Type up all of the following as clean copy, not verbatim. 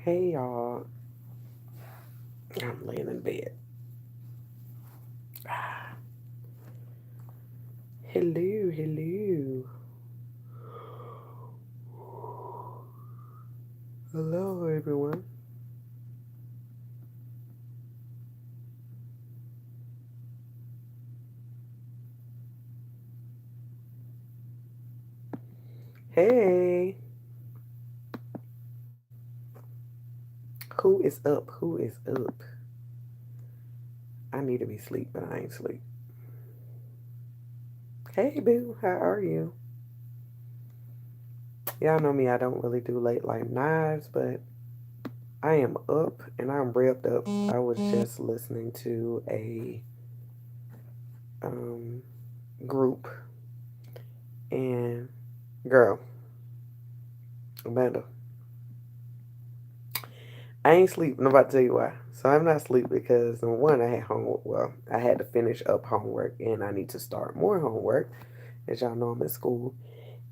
Hey y'all, I'm laying in bed. Hello, hello, hello everyone. Hey, who is up? Who is up? I need to be asleep, but I ain't sleep. Hey boo, how are you? Y'all know me, I don't really do late light knives, but I am up and I'm revved up. I was just listening to a um, group and girl, Amanda, I ain't sleep. I'm about to tell you why. So I'm not asleep because number one, I had homework. Well, I had to finish up homework, and I need to start more homework. As y'all know, I'm in school,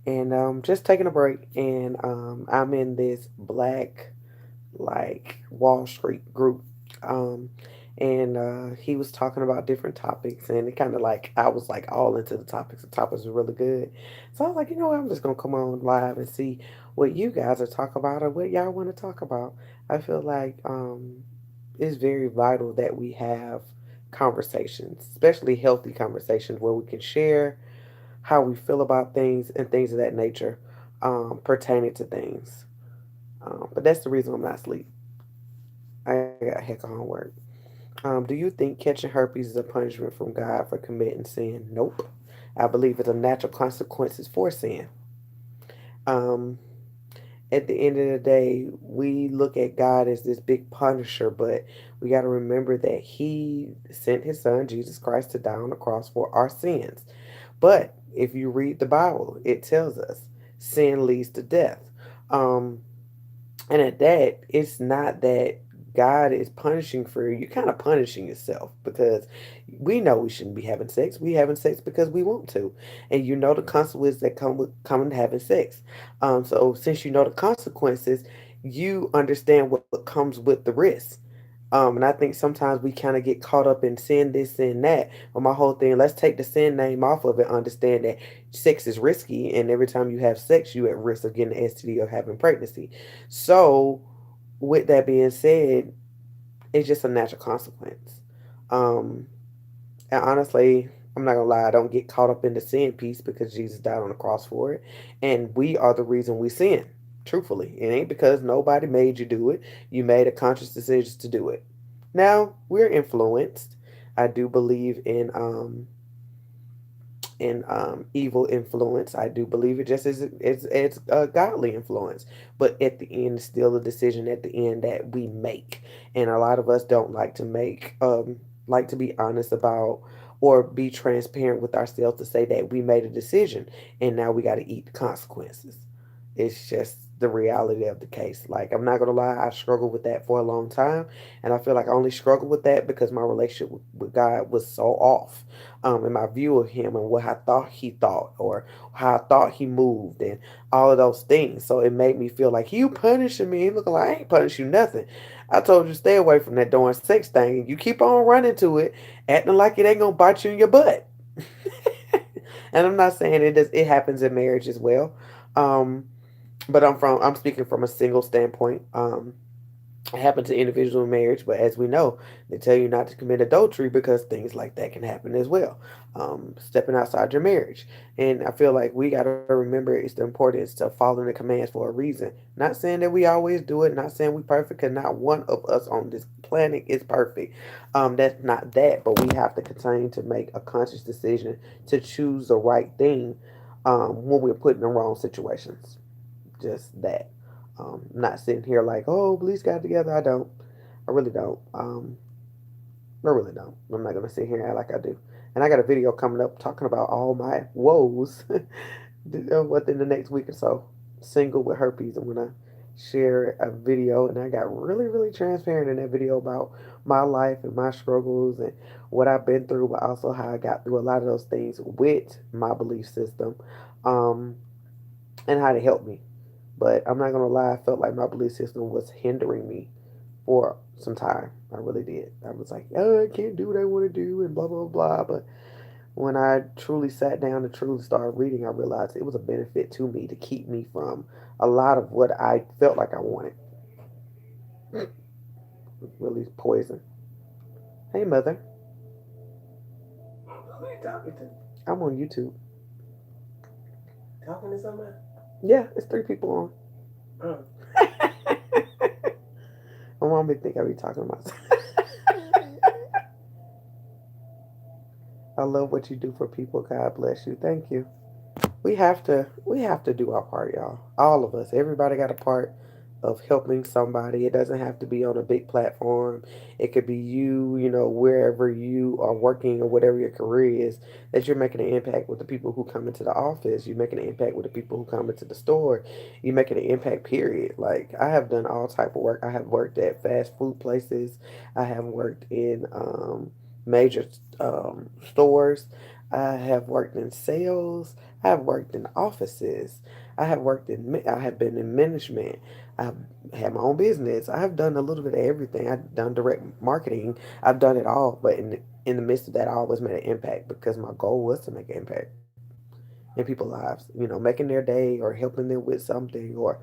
and just taking a break. And I'm in this black like Wall Street group. Um, and he was talking about different topics, and it kind of like I was like all into the topics. The topics were really good, so I was like, you know what, I'm just gonna come on live and see what you guys are talking about or what y'all want to talk about. I feel like it's very vital that we have conversations, especially healthy conversations where we can share how we feel about things and things of that nature pertaining to things. But that's the reason I'm not asleep. I got a heck of homework. Do you think catching herpes is a punishment from God for committing sin? Nope. I believe it's a natural consequences for sin. Um, at the end of the day, we look at God as this big punisher, but we got to remember that He sent His Son, Jesus Christ, to die on the cross for our sins. But if you read the Bible, it tells us sin leads to death. Um, And at that, it's not that God is punishing for you. You're kind of punishing yourself because we know we shouldn't be having sex. We having sex because we want to, and you know the consequences that come with coming to having sex. So since you know the consequences, you understand what comes with the risk. And I think sometimes we kind of get caught up in sin this, sin that. But my whole thing, let's take the sin name off of it. Understand that sex is risky, and every time you have sex, you at risk of getting an STD or having pregnancy. So, with that being said, it's just a natural consequence. Um, and honestly, I'm not gonna lie, I don't get caught up in the sin piece because Jesus died on the cross for it, and we are the reason we sin. Truthfully, it ain't because nobody made you do it. You made a conscious decision to do it. Now we're influenced. I do believe in evil influence. I do believe it just as a godly influence. But at the end, it's still a decision at the end that we make, and a lot of us don't like to like to be honest about or be transparent with ourselves to say that we made a decision and now we got to eat the consequences. It's just the reality of the case. Like, I'm not gonna lie, I struggled with that for a long time, and I feel like I only struggled with that because my relationship with God was so off, in my view of Him and what I thought He thought or how I thought He moved and all of those things. So it made me feel like you punishing me. Looking like I ain't punishing you nothing. I told you to stay away from that darn sex thing, and you keep on running to it, acting like it ain't gonna bite you in your butt. And I'm not saying it does. It happens in marriage as well. Um, but I'm speaking from a single standpoint. It happens to individual marriage, but as we know, they tell you not to commit adultery because things like that can happen as well. Stepping outside your marriage, and I feel like we got to remember it's the importance to following the commands for a reason. Not saying that we always do it. Not saying we perfect, because not one of us on this planet is perfect. That's not that, but we have to continue to make a conscious decision to choose the right thing when we're put in the wrong situations. Just that. Not sitting here like, oh, police got together. I don't. I really don't. I really don't. I'm not gonna sit here and act like I do. And I got a video coming up talking about all my woes within the next week or so. Single with herpes. I'm gonna share a video, and I got really, really transparent in that video about my life and my struggles and what I've been through, but also how I got through a lot of those things with my belief system, um, and how to help me. But I'm not gonna lie, I felt like my belief system was hindering me for some time. I really did. I was like, oh, I can't do what I want to do and blah blah blah. But when I truly sat down and truly started reading, I realized it was a benefit to me to keep me from a lot of what I felt like I wanted. Really poison. Hey mother, Who you talking to? I'm on YouTube. Talking to somebody? Yeah, it's three people Oh. on. My mom would think I be talking about. I love what you do for people. God bless you. Thank you. We have to do our part, y'all. All of us. Everybody got a part of helping somebody. It doesn't have to be on a big platform. It could be you, wherever you are working or whatever your career is, that you're making an impact with the people who come into the office. You're making an impact with the people who come into the store. You're making an impact, period. Like I have done all type of work. I have worked at fast food places. I have worked in major stores. I have worked in sales. I have worked in offices. I have been in management. I've had my own business. I have done a little bit of everything. I've done direct marketing. I've done it all. But in the midst of that, I always made an impact because my goal was to make an impact in people's lives. Making their day or helping them with something or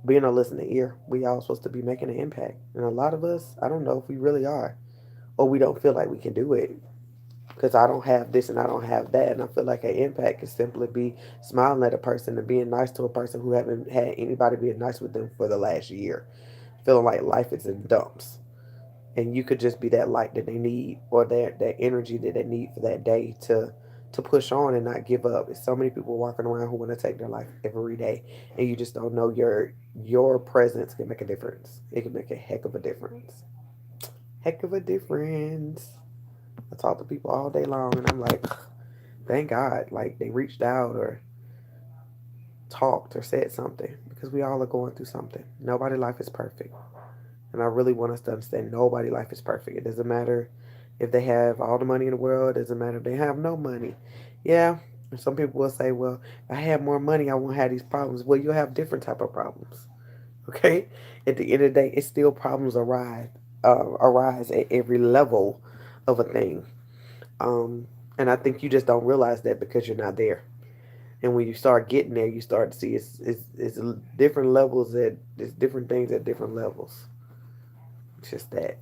being a listening ear. We all supposed to be making an impact. And a lot of us, I don't know if we really are, or we don't feel like we can do it because I don't have this and I don't have that. And I feel like an impact can simply be smiling at a person and being nice to a person who haven't had anybody being nice with them for the last year, feeling like life is in dumps. And you could just be that light that they need or that energy that they need for that day to push on and not give up. There's so many people walking around who want to take their life every day, and you just don't know your presence can make a difference. It can make a heck of a difference. Heck of a difference. I talk to people all day long, and I'm like, thank God, like they reached out or talked or said something because we all are going through something. Nobody life is perfect. And I really want us to understand nobody life is perfect. It doesn't matter if they have all the money in the world, it doesn't matter if they have no money. Yeah, some people will say, well, if I had more money, I won't have these problems. Well, you'll have different type of problems. Okay? At the end of the day, it's still problems arise at every level of a thing. Um, and I think you just don't realize that because you're not there. And when you start getting there, you start to see it's different levels it's different things at different levels. It's just that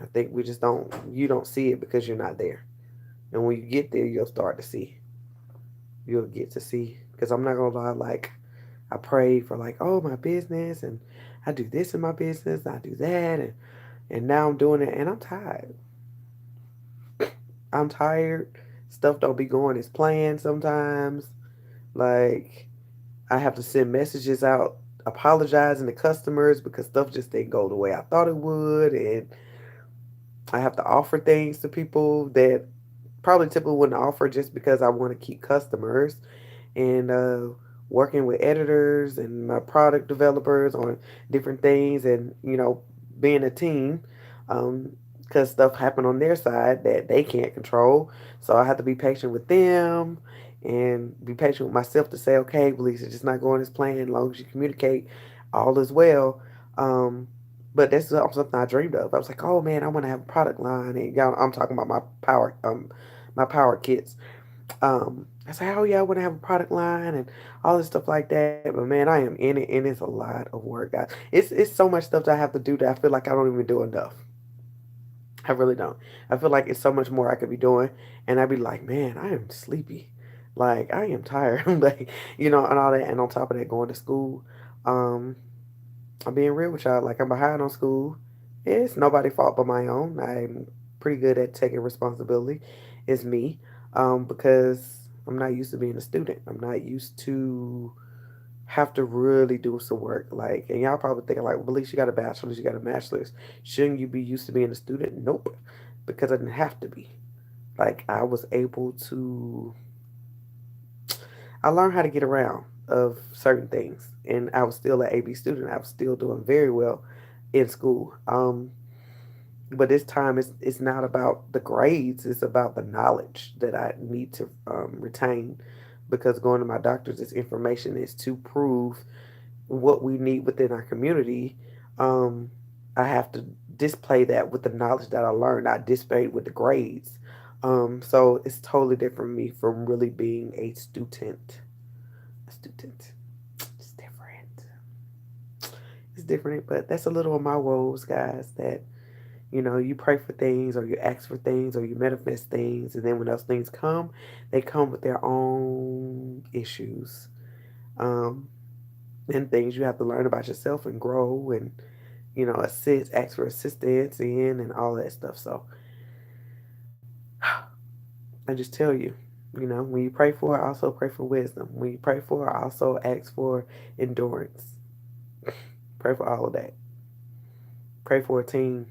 I think we just don't you don't see it because you're not there. And when you get there, you'll start to see. You'll get to see. Because I'm not gonna lie, like I pray for like, oh my business and I do this in my business, I do that and now I'm doing it and I'm tired. I'm tired. Stuff don't be going as planned sometimes. Like I have to send messages out apologizing to customers because stuff just didn't go the way I thought it would, and I have to offer things to people that probably typically wouldn't offer just because I want to keep customers, and working with editors and my product developers on different things, and being a team. Because stuff happened on their side that they can't control, so I have to be patient with them and be patient with myself to say, okay, Belize, it's just not going as planned. As long as you communicate, all is well. Um, but that's something I dreamed of. I was like, oh man, I want to have a product line, and y'all, I'm talking about my power kits. I said, oh yeah, I want to have a product line and all this stuff like that. But man, I am in it, and it's a lot of work, guys. It's so much stuff that I have to do that I feel like I don't even do enough. I really don't. I feel like it's so much more I could be doing, and I'd be like, man, I am sleepy, like I am tired, like and all that. And on top of that, going to school, um, I'm being real with y'all. Like I'm behind on school. It's nobody's fault but my own. I'm pretty good at taking responsibility. It's me, because I'm not used to being a student. I'm not used to have to really do some work. Like, and y'all probably thinking like, well, at least you got a bachelor's, you got a master's. Shouldn't you be used to being a student? Nope, because I didn't have to be. Like, I was able to. I learned how to get around of certain things, and I was still an AB student. I was still doing very well in school. But this time it's not about the grades. It's about the knowledge that I need to retain, because going to my doctors, this information is to prove what we need within our community, um, I have to display that with the knowledge that I learned. I display it with the grades. So it's totally different from me from really being a student. A student. It's different. It's different, but that's a little of my woes, guys. That you pray for things, or you ask for things, or you manifest things, and then when those things come, they come with their own issues, um, and things you have to learn about yourself and grow, and assist, ask for assistance in, and all that stuff. So I just tell you, when you pray for it, also pray for wisdom. When you pray for it, also ask for endurance. Pray for all of that. Pray for a team.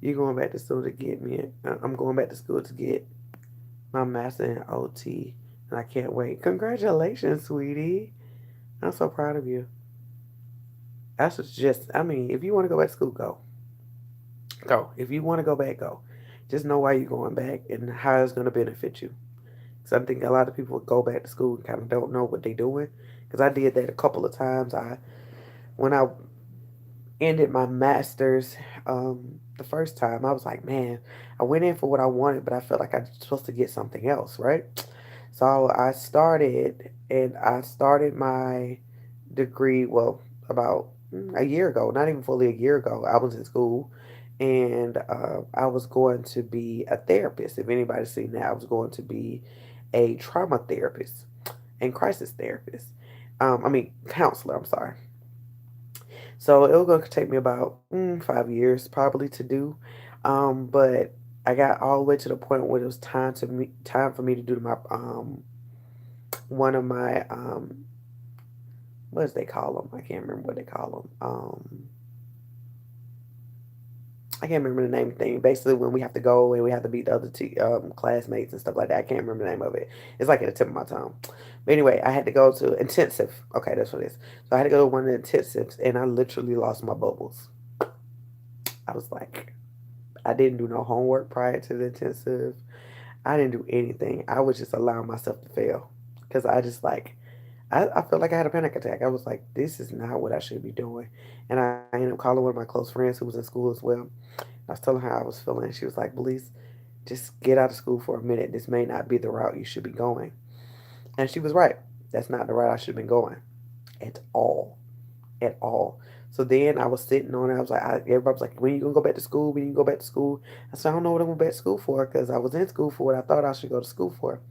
You going back to school to get me? I'm going back to school to get my master in OT, and I can't wait. Congratulations, sweetie. I'm so proud of you. That's just, I mean, if you want to go back to school, go. Go. If you want to go back, go. Just know why you're going back and how it's going to benefit you. Because I think a lot of people go back to school and kind of don't know what they're doing. Because I did that a couple of times. When I ended my master's, the first time, I was like, man, I went in for what I wanted, but I felt like I was supposed to get something else, right? So I started my degree, well, about a year ago, not even fully a year ago. I was in school, and I was going to be a therapist. If anybody's seen that, I was going to be a trauma therapist and crisis therapist. I mean, counselor, I'm sorry. So it was going to take me about 5 years probably to do. But I got all the way to the point where it was time for me to do my one of my what does they call them? I can't remember what they call them. I can't remember the name of the thing. Basically, when we have to go and we have to meet the other classmates and stuff like that. I can't remember the name of it. It's like at the tip of my tongue. But anyway, I had to go to intensive. Okay, that's what it is. So I had to go to one of the intensives, and I literally lost my bubbles. I was like, I didn't do no homework prior to the intensive. I didn't do anything. I was just allowing myself to fail because I just like I felt like I had a panic attack. I was like, this is not what I should be doing. And I ended up calling one of my close friends who was in school as well. I was telling her how I was feeling. She was like, Belize, just get out of school for a minute. This may not be the route you should be going. And she was right. That's not the route I should have been going at all. At all. So then I was sitting on it. I was like, everybody was like, when you gonna go back to school? When you go back to school? I said, I don't know what I'm going back to school for because I was in school for what I thought I should go to school for.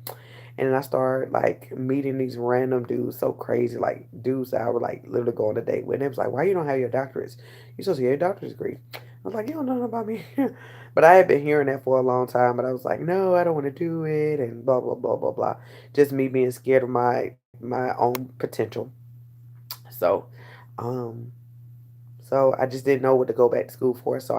And then I started like meeting these random dudes, so crazy, like dudes that I would like literally go on a date with. And it was like, why you don't have your doctorates? You supposed to get your doctorate degree. I was like, you don't know nothing about me. But I had been hearing that for a long time, but I was like, no, I don't want to do it, and blah blah blah blah blah. Just me being scared of my own potential. So, um, so I just didn't know what to go back to school for. So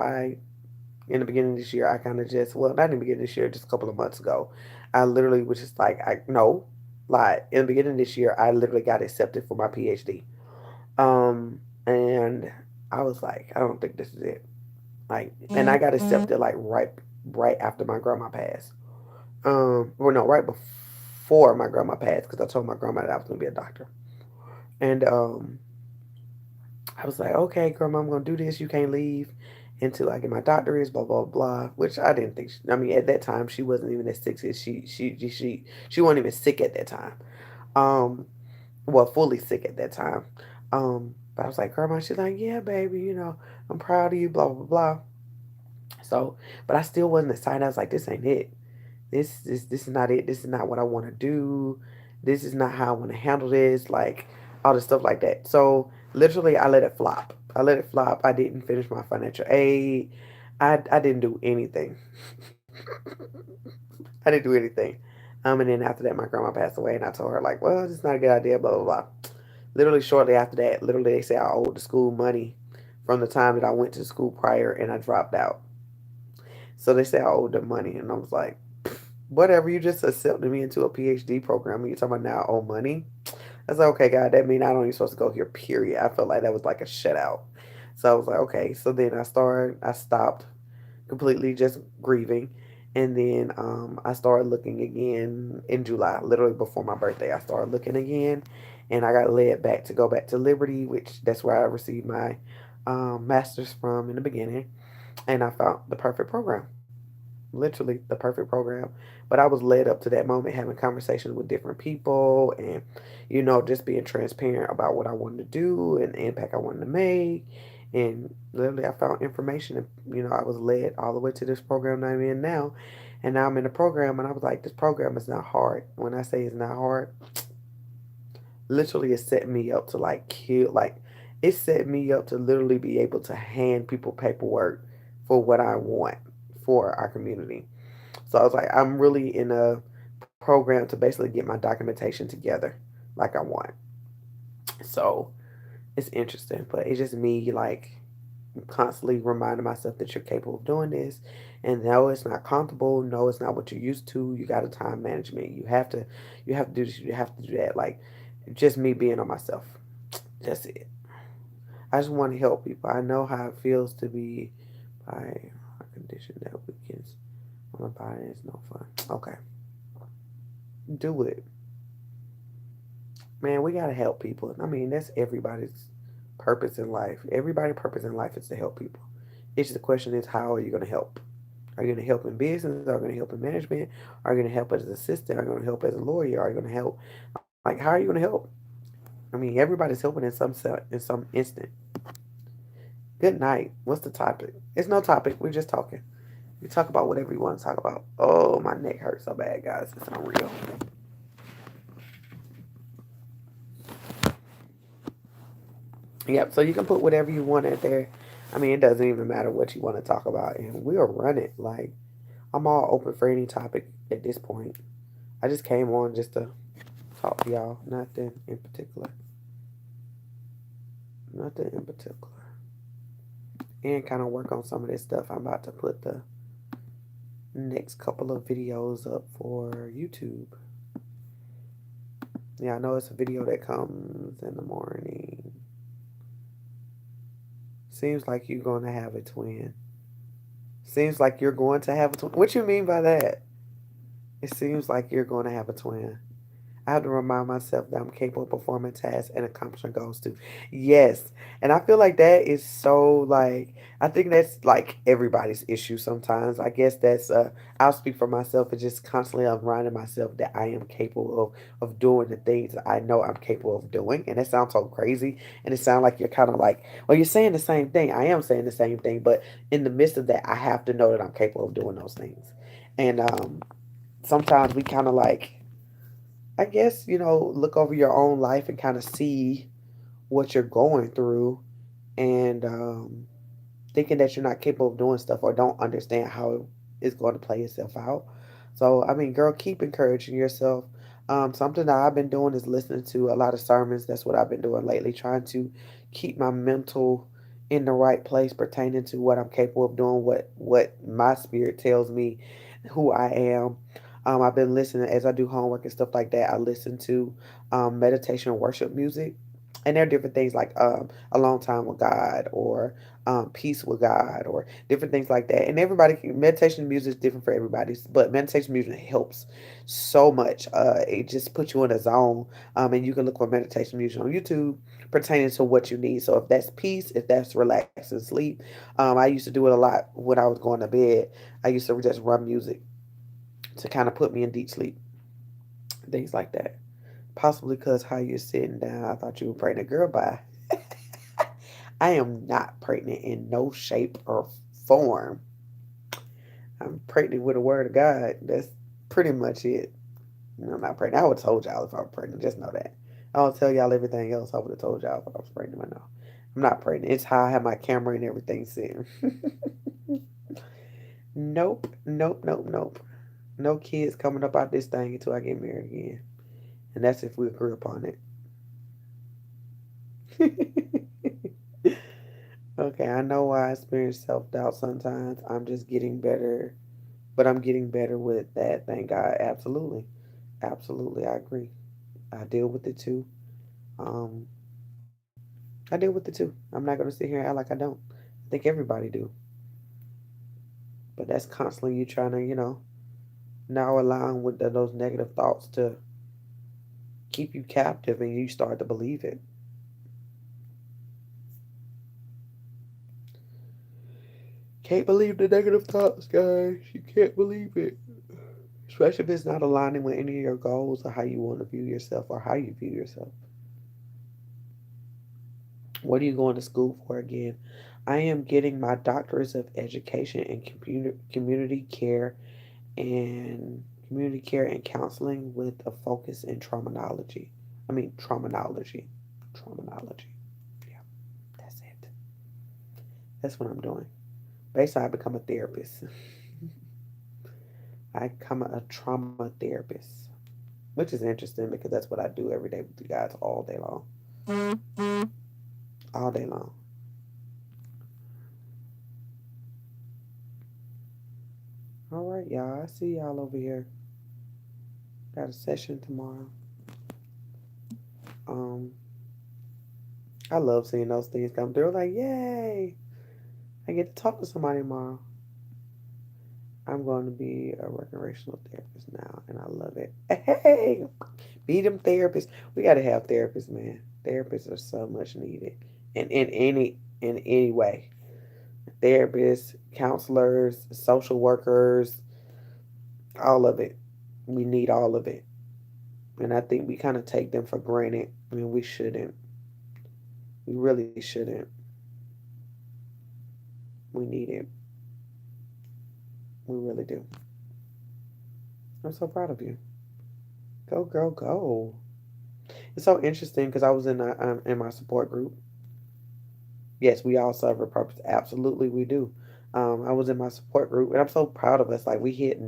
in the beginning of this year, I kind of just, well, not in the beginning of this year, just a couple of months ago, I literally was just like, I no, like in the beginning of this year, I literally got accepted for my PhD. And I was like, I don't think this is it. Like, and I got accepted like right after my grandma passed. Well, no, right before my grandma passed, because I told my grandma that I was gonna be a doctor. And I was like, okay, grandma, I'm gonna do this. You can't leave until I get my doctorate. Blah blah blah. Which I didn't think. I mean, at that time, she wasn't even as sick as she wasn't even sick at that time. Um, well, fully sick at that time. But I was like, grandma. She's like, yeah, baby. I'm proud of you. Blah blah blah. So, but I still wasn't excited. I was like, this ain't it. This is not it. This is not what I want to do. This is not how I want to handle this. Like all this stuff like that. So literally, I let it flop. I let it flop. I didn't finish my financial aid. I didn't do anything. I didn't do anything. And then after that, my grandma passed away, and I told her like, well, this is not a good idea. Blah blah blah. Literally shortly after that, literally they say I owed the school money from the time that I went to school prior, and I dropped out. So they say I owed them money, and I was like, whatever. You just accepted me into a PhD program, and you're talking about now I owe money. I was like, okay, God, that means I don't even supposed to go here. Period. I felt like that was like a shutout. So I was like, okay. So then I stopped completely just grieving, and then I started looking again in July, literally before my birthday. I started looking again, and I got led back to go back to Liberty, which that's where I received my master's from in the beginning, and I found the perfect program, literally the perfect program. But I was led up to that moment having conversations with different people, and just being transparent about what I wanted to do and the impact I wanted to make. And literally, I found information, and I was led all the way to this program that I'm in now. And now I'm in the program, and I was like, this program is not hard. When I say it's not hard, literally it set me up to like kill, like it set me up to literally be able to hand people paperwork for what I want for our community. So I was like, I'm really in a program to basically get my documentation together like I want. So it's interesting, but it's just me like constantly reminding myself that you're capable of doing this. And no, it's not comfortable. No, it's not what you're used to. You got to time management. You have to do this. You have to do that. Like just me being on myself. That's it. I just want to help people. I know how it feels to be by a condition that weakens my body. It's no fun. Okay, do it, man. We gotta help people. I mean, that's everybody's purpose in life. Everybody's purpose in life is to help people. It's just the question is, how are you gonna help? Are you gonna help in business? Are you gonna help in management? Are you gonna help as an assistant? Are you gonna help as a lawyer? Are you gonna help? Like, how are you gonna help? I mean, everybody's helping in some instant. Good night. What's the topic? It's no topic. We're just talking. We talk about whatever you want to talk about. Oh, my neck hurts so bad, guys. It's unreal. Yep. So you can put whatever you want in there. I mean, it doesn't even matter what you want to talk about, and we'll run it. Like I'm all open for any topic at this point. I just came on just to talk to y'all. Nothing in particular. Nothing in particular. And kind of work on some of this stuff. I'm about to put the next couple of videos up for YouTube. Yeah, I know it's a video that comes in the morning. Seems like you're going to have a twin. Seems like you're going to have a twin. What you mean by that? It seems like you're going to have a twin. I have to remind myself that I'm capable of performing tasks and accomplishing goals too. Yes. And I feel like that is so like I think that's like everybody's issue sometimes. I guess that's I'll speak for myself and just constantly reminding myself that I am capable of doing the things that I know I'm capable of doing. And that sounds so crazy. And it sounds like you're kind of like, well, you're saying the same thing. I am saying the same thing, but in the midst of that, I have to know that I'm capable of doing those things. And sometimes we kind of like I guess, look over your own life and kind of see what you're going through and thinking that you're not capable of doing stuff or don't understand how it's going to play itself out. So, I mean, girl, keep encouraging yourself. Something that I've been doing is listening to a lot of sermons. That's what I've been doing lately, trying to keep my mental in the right place pertaining to what I'm capable of doing, what my spirit tells me who I am. I've been listening as I do homework and stuff like that. I listen to meditation and worship music. And there are different things like a long time with God or peace with God or different things like that. And meditation music is different for everybody, but meditation music helps so much. It just puts you in a zone, and you can look for meditation music on YouTube pertaining to what you need. So if that's peace, if that's relax and sleep, I used to do it a lot when I was going to bed. I used to just run music to kind of put me in deep sleep, things like that. Possibly because how you're sitting down, I thought you were pregnant. Girl, bye. I am not pregnant in no shape or form. I'm pregnant with a word of God. That's pretty much it. I'm not pregnant. I would have told y'all if I was pregnant. Just know that. I don't tell y'all everything else. I would have told y'all if I was pregnant. But no, I'm not pregnant. It's how I have my camera and everything sitting. Nope, nope, nope, nope. No kids coming up out this thing until I get married again. And that's if we agree upon it. Okay, I know I experience self doubt sometimes. I'm just getting better, but I'm getting better with that. Thank God. Absolutely. Absolutely. I agree. I deal with it too. Um, I deal with it too. I'm not going to sit here and act like I don't. I think everybody do. But that's constantly you trying to, now allowing with those negative thoughts to keep you captive and you start to believe it. Can't believe the negative thoughts, guys. You can't believe it. Especially if it's not aligning with any of your goals or how you want to view yourself or how you view yourself. What are you going to school for again? I am getting my doctorate of education in community care and community care and counseling with a focus in traumanology. I mean, traumanology. Traumanology. Yeah, that's it. That's what I'm doing. Basically, I become a therapist. I become a trauma therapist, which is interesting because that's what I do every day with you guys all day long. All day long. All right, y'all. I see y'all over here. Got a session tomorrow. Um, I love seeing those things come through. Like, yay! I get to talk to somebody tomorrow. I'm going to be a recreational therapist now, and I love it. Hey, be them therapists. We got to have therapists, man. Therapists are so much needed, and in any way. Therapists, counselors, social workers, all of it. We need all of it, and I think we kind of take them for granted. I mean, we shouldn't. We really shouldn't. We need it. We really do. I'm so proud of you. Go, girl, go. It's so interesting because I was in my support group. Yes, we all serve a purpose. Absolutely, we do. I was in my support group, and I'm so proud of us. Like we hit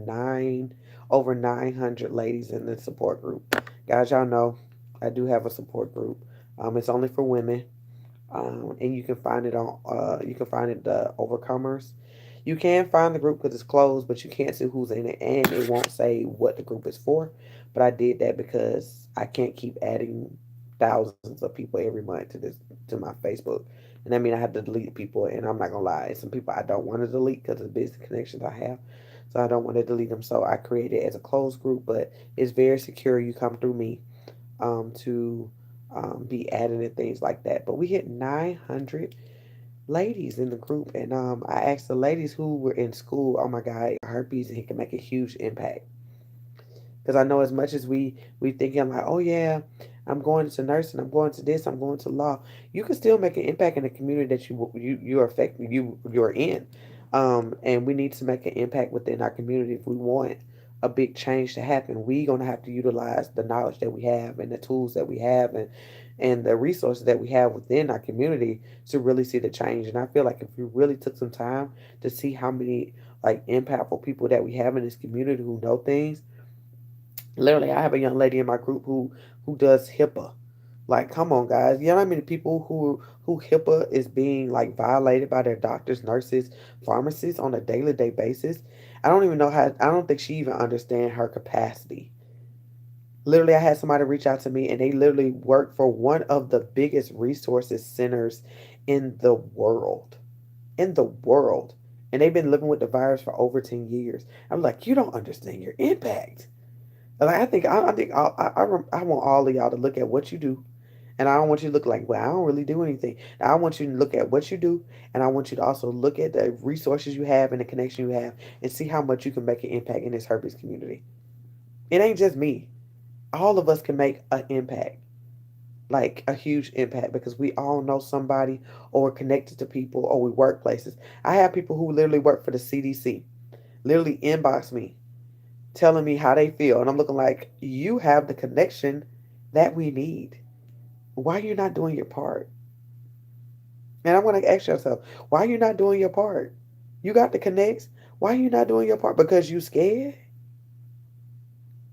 over 900 ladies in the support group. Guys, y'all know I do have a support group. It's only for women, and you can find it on. You can find it Overcomers. You can find the group because it's closed, but you can't see who's in it, and it won't say what the group is for. But I did that because I can't keep adding thousands of people every month to my Facebook, and that means I have to delete people. And I'm not gonna lie, some people I don't want to delete because of the business connections I have, so I don't want to delete them. So I created it as a closed group, but it's very secure. You come through me to be added and things like that. But we hit 900 ladies in the group, and I asked the ladies who were in school, oh my God, herpes, and it can make a huge impact. Because I know as much as we thinking like, oh yeah, I'm going to nursing, I'm going to this, I'm going to law. You can still make an impact in the community that you're affecting, you're in, and we need to make an impact within our community if we want a big change to happen. We gonna have to utilize the knowledge that we have and the tools that we have and the resources that we have within our community to really see the change. And I feel like if we really took some time to see how many like impactful people that we have in this community who know things. Literally, I have a young lady in my group who does HIPAA. Like, come on, guys. You know how many people who HIPAA is being like violated by their doctors, nurses, pharmacists on a daily day basis? I don't even know how. I don't think she even understand her capacity. Literally, I had somebody reach out to me, and they literally work for one of the biggest resources centers in the world. In the world. And they've been living with the virus for over 10 years. I'm like, you don't understand your impact. Like I want all of y'all to look at what you do, and I don't want you to look like, well, I don't really do anything. I want you to look at what you do, and I want you to also look at the resources you have and the connection you have, and see how much you can make an impact in this herpes community. It ain't just me. All of us can make an impact, like a huge impact, because we all know somebody or we're connected to people or we work places. I have people who literally work for the CDC, literally inbox me telling me how they feel. And I'm looking like, you have the connection that we need. Why are you not doing your part? And I want to ask yourself, why are you not doing your part? You got the connects. Why are you not doing your part? Because you scared?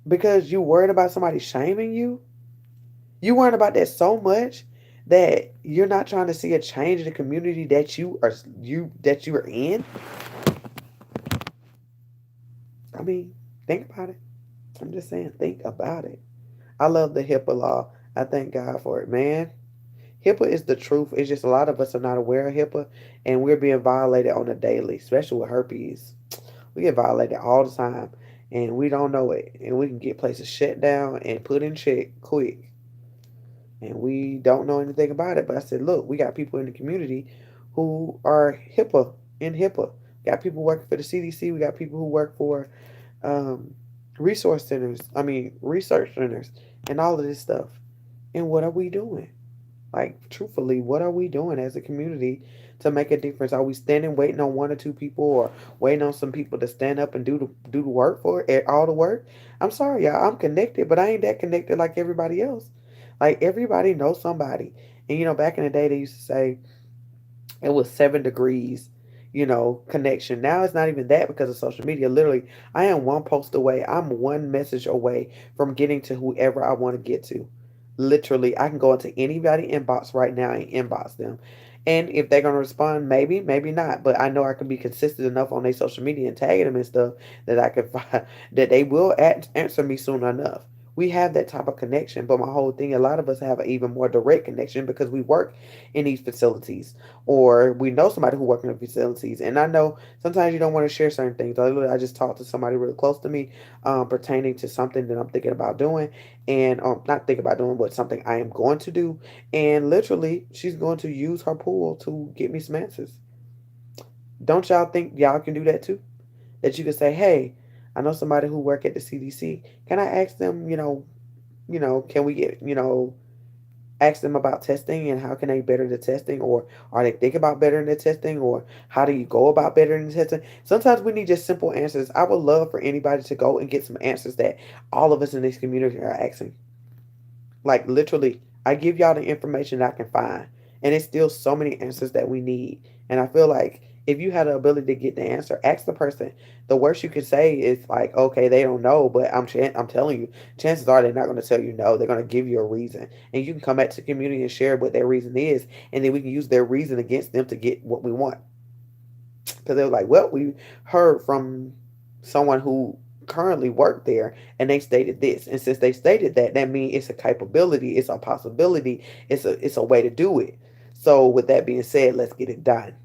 Because you worried about somebody shaming you? You worried about that so much that you're not trying to see a change in the community that you are in? I mean, think about it. I'm just saying, think about it. I love the HIPAA law. I thank God for it, man. HIPAA is the truth. It's just a lot of us are not aware of HIPAA, and we're being violated on a daily, especially with herpes. We get violated all the time. and we don't know it, and we can get places shut down and put in check quick, and we don't know anything about it. But I said, look, we got people in the community who are HIPAA. Got people working for the CDC. We got people who work for um, resource centers. I mean, research centers, and all of this stuff. And what are we doing? Like, truthfully, what are we doing as a community to make a difference? Are we standing waiting on one or two people, or waiting on some people to stand up and do the work for it, all the work? I'm sorry, y'all. I'm connected, but I ain't that connected like everybody else. Like, everybody knows somebody. And back in the day, they used to say it was 7 degrees, connection. Now it's not even that because of social media. Literally, I am one post away. I'm one message away from getting to whoever I want to get to. Literally, I can go into anybody inbox right now and inbox them. And if they're gonna respond, maybe, maybe not. But I know I can be consistent enough on their social media and tagging them and stuff that I can find that they will answer me soon enough. We have that type of connection, but my whole thing, a lot of us have an even more direct connection because we work in these facilities, or we know somebody who works in the facilities. And I know sometimes you don't want to share certain things. I just talked to somebody really close to me, pertaining to something that I'm thinking about doing, and not thinking about doing, but something I am going to do. And literally, she's going to use her pool to get me some answers. Don't y'all think y'all can do that too? That you can say, hey, I know somebody who work at the CDC. Can I ask them, can we get, ask them about testing and how can they better the testing, or are they thinking about bettering the testing, or how do you go about bettering the testing? Sometimes we need just simple answers. I would love for anybody to go and get some answers that all of us in this community are asking. Like, literally, I give y'all the information that I can find, and it's still so many answers that we need. And I feel like if you had the ability to get the answer, ask the person. The worst you could say is like, okay, they don't know, but I'm telling you, chances are they're not going to tell you no. They're going to give you a reason, and you can come back to the community and share what their reason is, and then we can use their reason against them to get what we want. Because they were like, well, we heard from someone who currently worked there, and they stated this, and since they stated that, that means it's a capability, it's a possibility, it's a way to do it. So with that being said, let's get it done.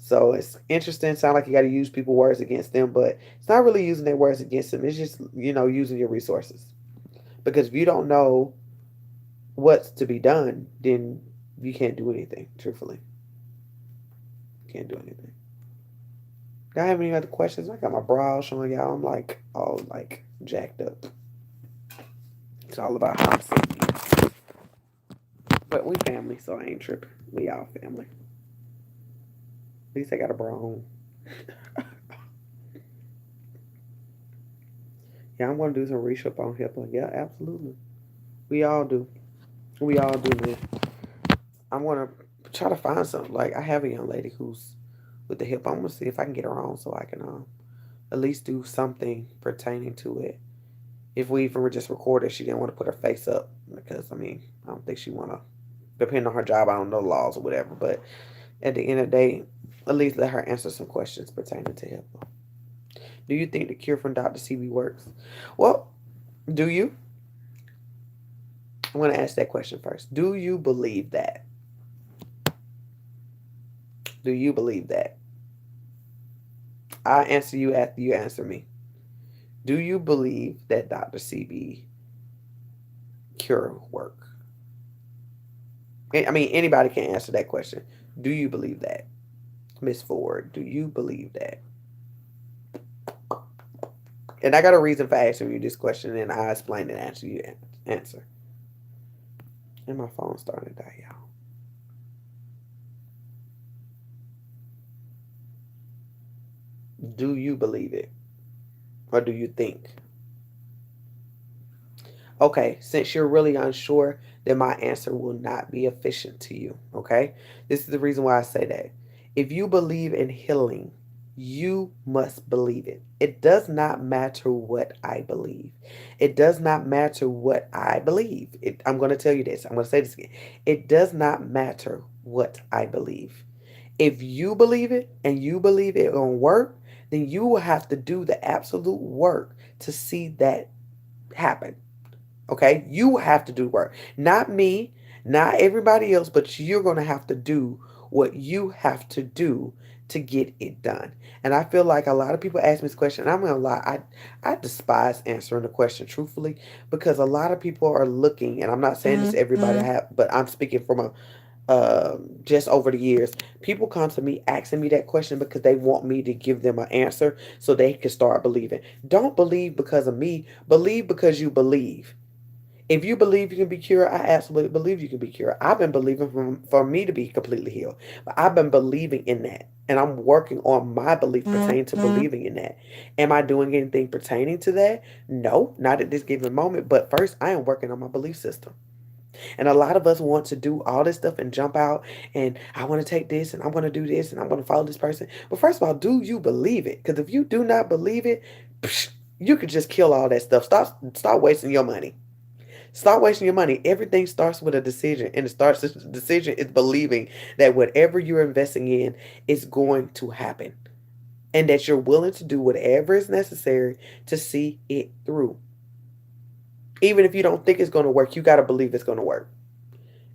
So it's interesting. Sound like you got to use people words against them, but it's not really using their words against them. It's just using your resources. Because if you don't know what's to be done, then you can't do anything. Truthfully, you can't do anything. Do I have any other questions? I got my brows showing y'all. I'm like all like jacked up. It's all about how I'm sitting. But we family, so I ain't tripping. We all family. At least I got a bra on. Yeah, I'm gonna do some research on HIPAA. Yeah, absolutely. We all do. We all do, man. I'm gonna try to find something. Like, I have a young lady who's with the HIPAA. I'm gonna see if I can get her on so I can at least do something pertaining to it. If we even were just recorded, she didn't want to put her face up because, I mean, I don't think she want to. Depending on her job, I don't know the laws or whatever. But at the end of the day, at least let her answer some questions pertaining to HIPAA. Do you think the cure from Dr. CB works? Well, do you? I'm going to ask that question first. Do you believe that? Do you believe that? I'll answer you after you answer me. Do you believe that Dr. CB cure work? I mean, anybody can answer that question. Do you believe that? Miss Ford, do you believe that? And I got a reason for asking you this question, and I'll explain and answer you answer. And my phone's starting to die, y'all. Do you believe it? Or do you think? Okay, since you're really unsure, then my answer will not be efficient to you. Okay? This is the reason why I say that. If you believe in healing, you must believe it. It does not matter what I believe. It does not matter what I believe. I'm going to tell you this. I'm going to say this again. It does not matter what I believe. If you believe it and you believe it will work, then you will have to do the absolute work to see that happen. Okay? You have to do work. Not me, not everybody else, but you're going to have to do what you have to do to get it done. And I feel like a lot of people ask me this question, and I'm gonna lie, I despise answering the question truthfully, because a lot of people are looking, and I'm not saying this to everybody I have, but I'm speaking from a just over the years, people come to me asking me that question because they want me to give them an answer so they can start believing. Don't believe because of me, believe because you believe. If you believe you can be cured, I absolutely believe you can be cured. I've been believing for me to be completely healed, but I've been believing in that. And I'm working on my belief pertaining to believing in that. Am I doing anything pertaining to that? No, not at this given moment. But first, I am working on my belief system. And a lot of us want to do all this stuff and jump out and I want to take this and I want to do this and I want to follow this person. But first of all, do you believe it? Because if you do not believe it, you could just kill all that stuff. Stop wasting your money. Stop wasting your money. Everything starts with a decision, and the decision is believing that whatever you're investing in is going to happen, and that you're willing to do whatever is necessary to see it through. Even if you don't think it's going to work, you got to believe it's going to work.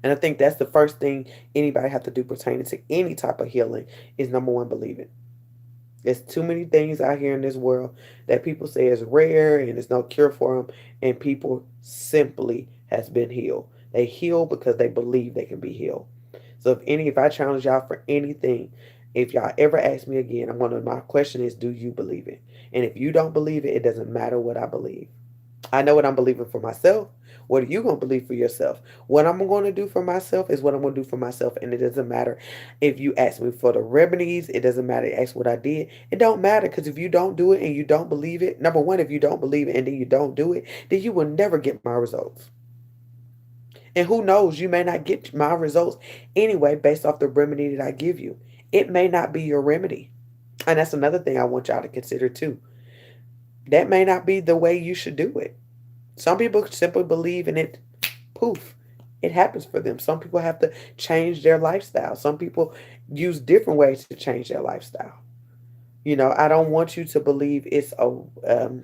And I think that's the first thing anybody have to do pertaining to any type of healing is number one, believe it. There's too many things out here in this world that people say is rare and there's no cure for them, and people simply has been healed. They heal because they believe they can be healed. So if I challenge y'all for anything, if y'all ever ask me again, my question is, do you believe it? And if you don't believe it, it doesn't matter what I believe. I know what I'm believing for myself. What are you going to believe for yourself? What I'm going to do for myself is what I'm going to do for myself. And it doesn't matter if you ask me for the remedies. It doesn't matter. Ask what I did. It don't matter, because if you don't do it and you don't believe it, number one, if you don't believe it and then you don't do it, then you will never get my results. And who knows, you may not get my results anyway based off the remedy that I give you. It may not be your remedy. And that's another thing I want y'all to consider too. That may not be the way you should do it. Some people simply believe in it, poof, it happens for them. Some people have to change their lifestyle. Some people use different ways to change their lifestyle. I don't want you to believe um,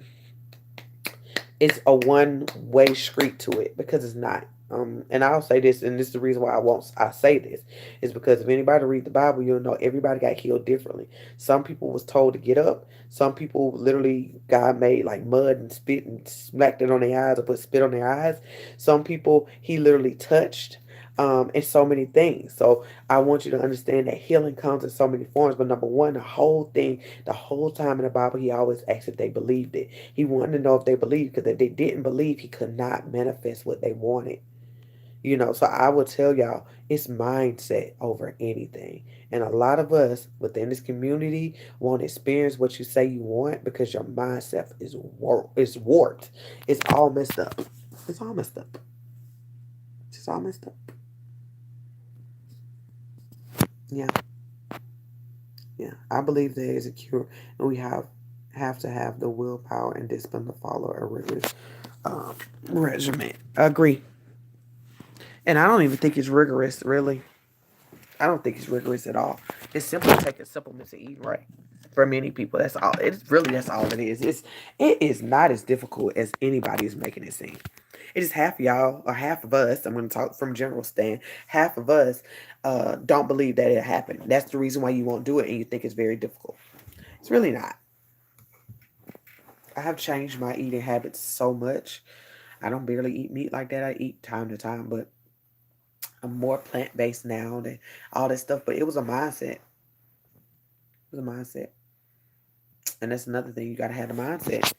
it's a one way street to it, because it's not. And I'll say this, and this is the reason why I say this, is because if anybody read the Bible, you'll know everybody got healed differently. Some people was told to get up. Some people literally God made like mud and spit and smacked it on their eyes or put spit on their eyes. Some people he literally touched. And so many things. So I want you to understand that healing comes in so many forms. But number one, the whole time in the Bible, he always asked if they believed it. He wanted to know if they believed, because if they didn't believe, he could not manifest what they wanted. So I will tell y'all, it's mindset over anything. And a lot of us within this community won't experience what you say you want because your mindset is warped. It's all messed up. It's all messed up. It's all messed up. Yeah, yeah. I believe there is a cure, and we have to have the willpower and discipline to follow a rigorous regimen. I agree. And I don't even think it's rigorous, really. I don't think it's rigorous at all. It's simply taking supplements and eating right. For many people, that's all. That's all it is. It is not as difficult as anybody is making it seem. It is half y'all or half of us. I'm going to talk from general stand. Half of us don't believe that it happened. That's the reason why you won't do it, and you think it's very difficult. It's really not. I have changed my eating habits so much. I don't barely eat meat like that. I eat time to time, but I'm more plant based now than all that stuff. But it was a mindset. It was a mindset. And that's another thing. You got to have the mindset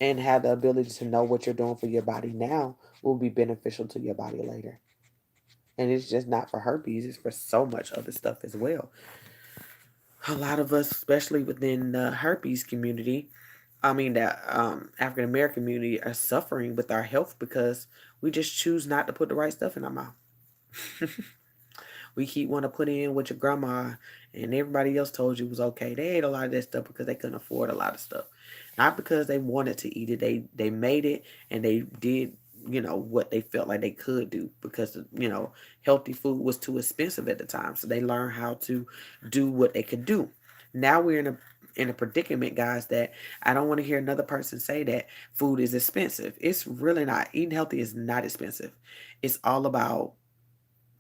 and have the ability to know what you're doing for your body now will be beneficial to your body later. And it's just not for herpes, it's for so much other stuff as well. A lot of us, especially within the herpes community, I mean, the African American community, are suffering with our health because we just choose not to put the right stuff in our mouth. We keep want to put in what your grandma and everybody else told you was okay. They ate a lot of that stuff because they couldn't afford a lot of stuff, not because they wanted to eat it. They made it and they did what they felt like they could do because healthy food was too expensive at the time. So they learned how to do what they could do. Now we're in a predicament, guys, that I don't want to hear another person say that food is expensive. It's really not. Eating healthy is not expensive. It's all about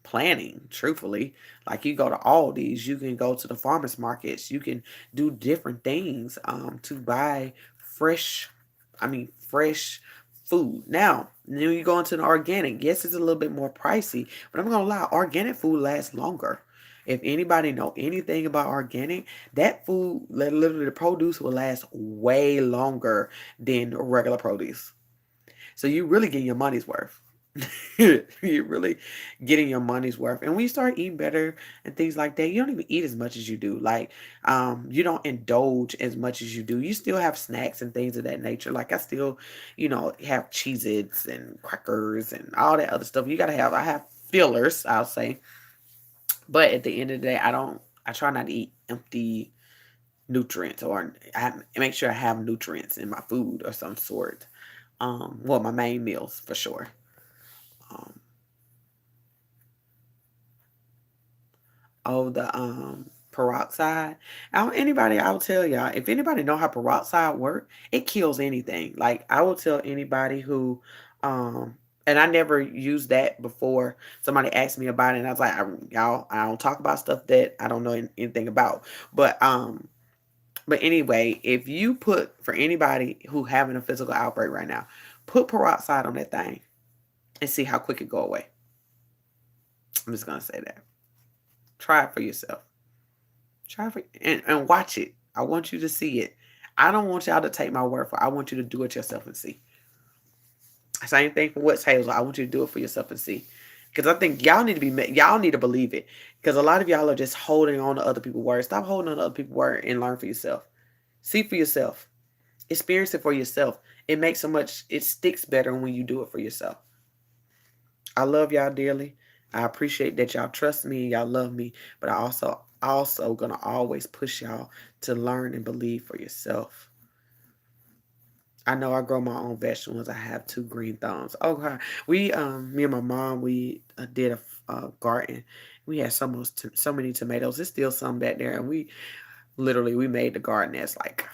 planning, truthfully. Like you go to Aldi's, you can go to the farmers markets, you can do different things to buy fresh, fresh food. Now, when you go into the organic, yes, it's a little bit more pricey, but I'm gonna lie, organic food lasts longer. If anybody know anything about organic, that food, literally the produce will last way longer than regular produce. So you really get your money's worth. You're really getting your money's worth. And when you start eating better and things like that, you don't even eat as much as you do. Like, you don't indulge as much as you do. You still have snacks and things of that nature. Like I still, have Cheez-Its and crackers and all that other stuff. I have fillers, I'll say. But at the end of the day, I try not to eat empty nutrients, or I make sure I have nutrients in my food of some sort. Well, my main meals for sure. Um, the peroxide. I'll tell y'all, if anybody know how peroxide work, it kills anything. Like I will tell anybody who and I never used that before. Somebody asked me about it, and I was like, y'all, I don't talk about stuff that I don't know anything about. But anyway, if you put, for anybody who having a physical outbreak right now, put peroxide on that thing and see how quick it go away. I'm just gonna say that. Try it for yourself. Try for and watch it. I want you to see it. I don't want y'all to take my word for it. I want you to do it yourself and see. Same thing for what's Hazel. I want you to do it for yourself and see. Because I think y'all need to believe it. Because a lot of y'all are just holding on to other people's words. Stop holding on to other people's word and learn for yourself. See for yourself. Experience it for yourself. It sticks better when you do it for yourself. I love y'all dearly. I appreciate that y'all trust me and y'all love me, but I also gonna always push y'all to learn and believe for yourself. I know I grow my own vegetables. I have two green thumbs. Okay, me and my mom, we did a garden. We had so many tomatoes. There's still some back there, and we made the garden as like,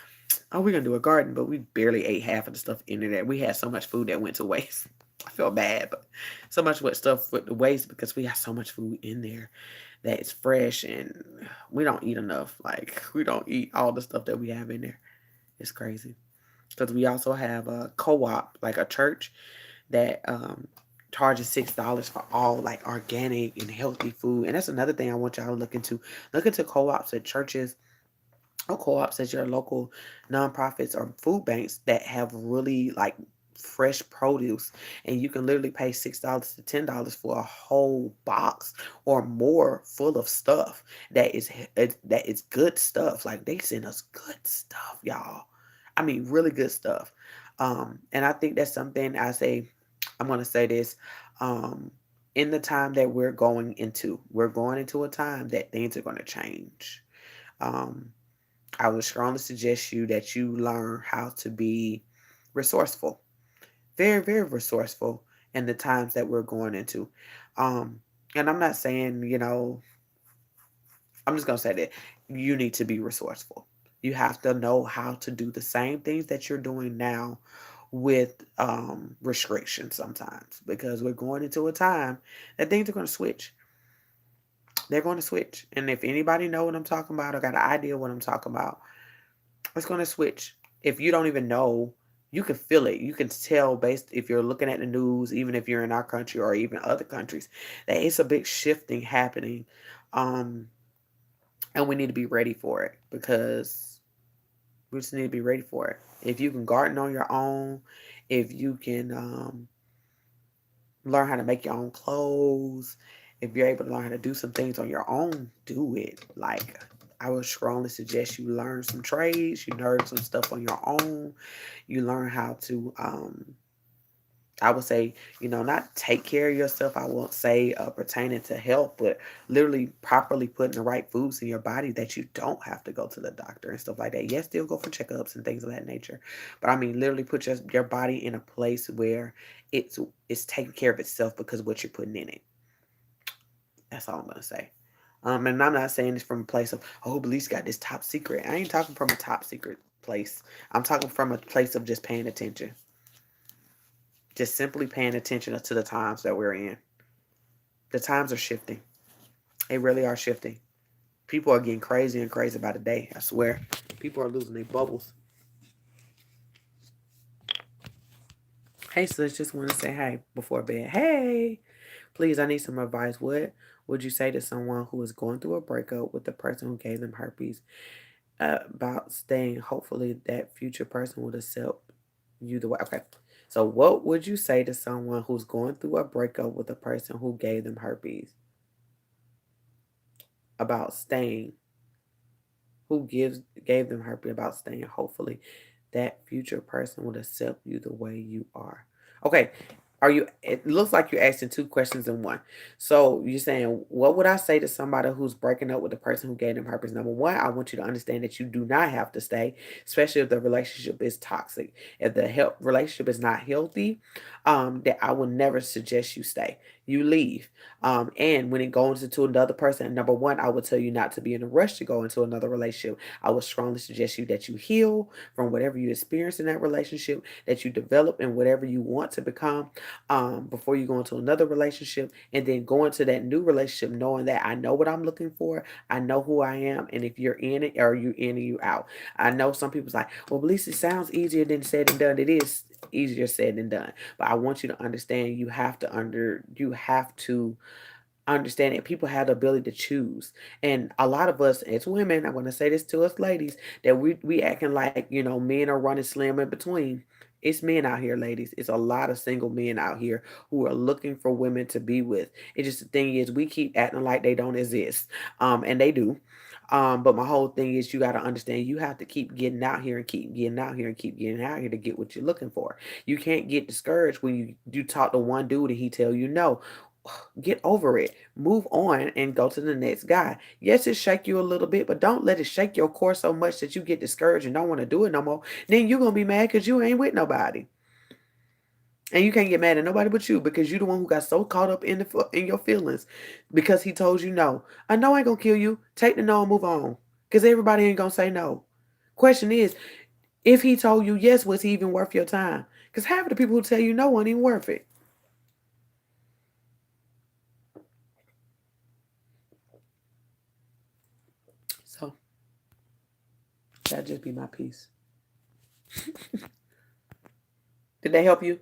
oh, we're gonna do a garden, but we barely ate half of the stuff in there. We had so much food that went to waste. I feel bad, but so much stuff went to waste because we have so much food in there that is fresh, and we don't eat enough. Like we don't eat all the stuff that we have in there. It's crazy because we also have a co-op, like a church that charges $6 for all like organic and healthy food. And that's another thing I want y'all to look into. Look into co-ops at churches, or co-ops as your local nonprofits or food banks that have really like fresh produce, and you can literally pay $6 to $10 for a whole box or more full of stuff that is good stuff. Like they send us good stuff, y'all. I mean really good stuff. And I think that's something I'm going to say this. um in the time that we're going into a time that things are going to change. um I would strongly suggest that you learn how to be resourceful, very, very resourceful in the times that we're going into. Um, and I'm not saying, I'm just going to say that you need to be resourceful. You have to know how to do the same things that you're doing now with restrictions sometimes, because we're going into a time that things are going to switch. They're going to switch. And if anybody know what I'm talking about or got an idea what I'm talking about, it's going to switch. If you don't even know, you can feel it. You can tell based if you're looking at the news, even if you're in our country or even other countries, that it's a big shifting happening. Um, and we need to be ready for it, because we just need to be ready for it. If you can garden on your own, if you can learn how to make your own clothes, if you're able to learn how to do some things on your own, do it. Like I would strongly suggest you learn some trades, you learn some stuff on your own, you learn how to I would say, not take care of yourself. I won't say pertaining to health, but literally properly putting the right foods in your body that you don't have to go to the doctor and stuff like that. Yes, still go for checkups and things of that nature. But I mean, literally put your body in a place where it's taking care of itself because of what you're putting in it. That's all I'm going to say. And I'm not saying this from a place of, oh, Belize got this top secret. I ain't talking from a top secret place. I'm talking from a place of just paying attention. Just simply paying attention to the times that we're in. The times are shifting. They really are shifting. People are getting crazy and crazy by the day. I swear. People are losing their bubbles. Hey, sis, just want to say hey before bed. Hey, please, I need some advice. What would you say to someone who is going through a breakup with the person who gave them herpes about staying? Hopefully, that future person would accept you the way. Okay. So, what would you say to someone who's going through a breakup with a person who gave them herpes about staying? Who gave them herpes about staying? Hopefully, that future person would accept you the way you are. Okay. Are you, it looks like you're asking two questions in one. So you're saying, what would I say to somebody who's breaking up with the person who gave them herpes? Number one, I want you to understand that you do not have to stay, especially if the relationship is toxic. If the relationship is not healthy, that I will never suggest you stay. You leave. And when it goes into another person, number one, I would tell you not to be in a rush to go into another relationship. I would strongly suggest you that you heal from whatever you experience in that relationship, that you develop in whatever you want to become before you go into another relationship, and then go into that new relationship knowing that I know what I'm looking for, I know who I am, and if you're in it or you in or you out. I know some people's like, well, at least it sounds easier than said and done. It is easier said than done, but I want you to understand you have to understand that people have the ability to choose. And a lot of us as women, I'm going to say this to us ladies, that we acting like, men are running slim in between. It's men out here, ladies. It's a lot of single men out here who are looking for women to be with. It's just the thing is we keep acting like they don't exist. And they do. But my whole thing is you got to understand you have to keep getting out here and keep getting out here and keep getting out here to get what you're looking for. You can't get discouraged when you talk to one dude and he tell you no. Get over it. Move on and go to the next guy. Yes, it shake you a little bit, but don't let it shake your core so much that you get discouraged and don't want to do it no more. Then you're gonna be mad because you ain't with nobody. And you can't get mad at nobody but you because you the one who got so caught up in your feelings because he told you no. I know I ain't gonna kill you. Take the no and move on. Because everybody ain't gonna say no. Question is, if he told you yes, was he even worth your time? Because half of the people who tell you no ain't even worth it. So that'd just be my piece. Did they help you?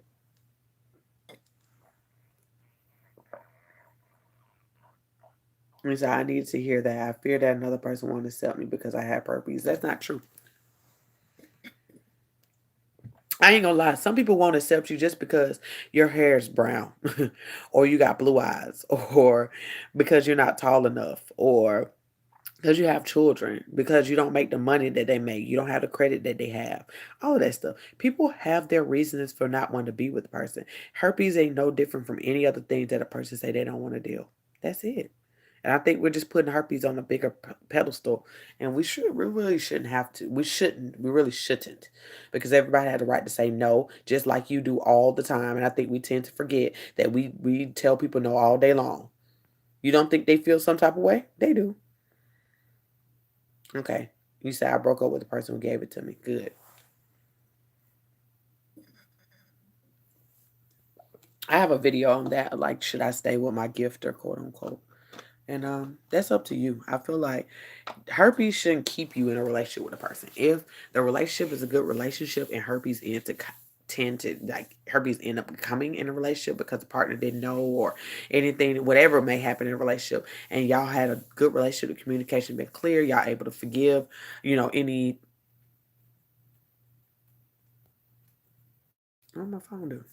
He said, I needed to hear that. I fear that another person won't accept me because I have herpes. That's not true. I ain't gonna lie. Some people won't accept you just because your hair is brown, or you got blue eyes, or because you're not tall enough, or because you have children, because you don't make the money that they make, you don't have the credit that they have, all of that stuff. People have their reasons for not wanting to be with the person. Herpes ain't no different from any other thing that a person say they don't want to deal. That's it. And I think we're just putting herpes on a bigger pedestal, and we really shouldn't have to. We really shouldn't, because everybody had the right to say no, just like you do all the time. And I think we tend to forget that we tell people no all day long. You don't think they feel some type of way? They do. Okay. You say I broke up with the person who gave it to me. Good. I have a video on that, like should I stay with my gifter, quote unquote. And that's up to you. I feel like herpes shouldn't keep you in a relationship with a person. If the relationship is a good relationship and tend to like herpes end up coming in a relationship because the partner didn't know or anything, whatever may happen in a relationship, and y'all had a good relationship, the communication been clear, y'all able to forgive, any. What my phone do?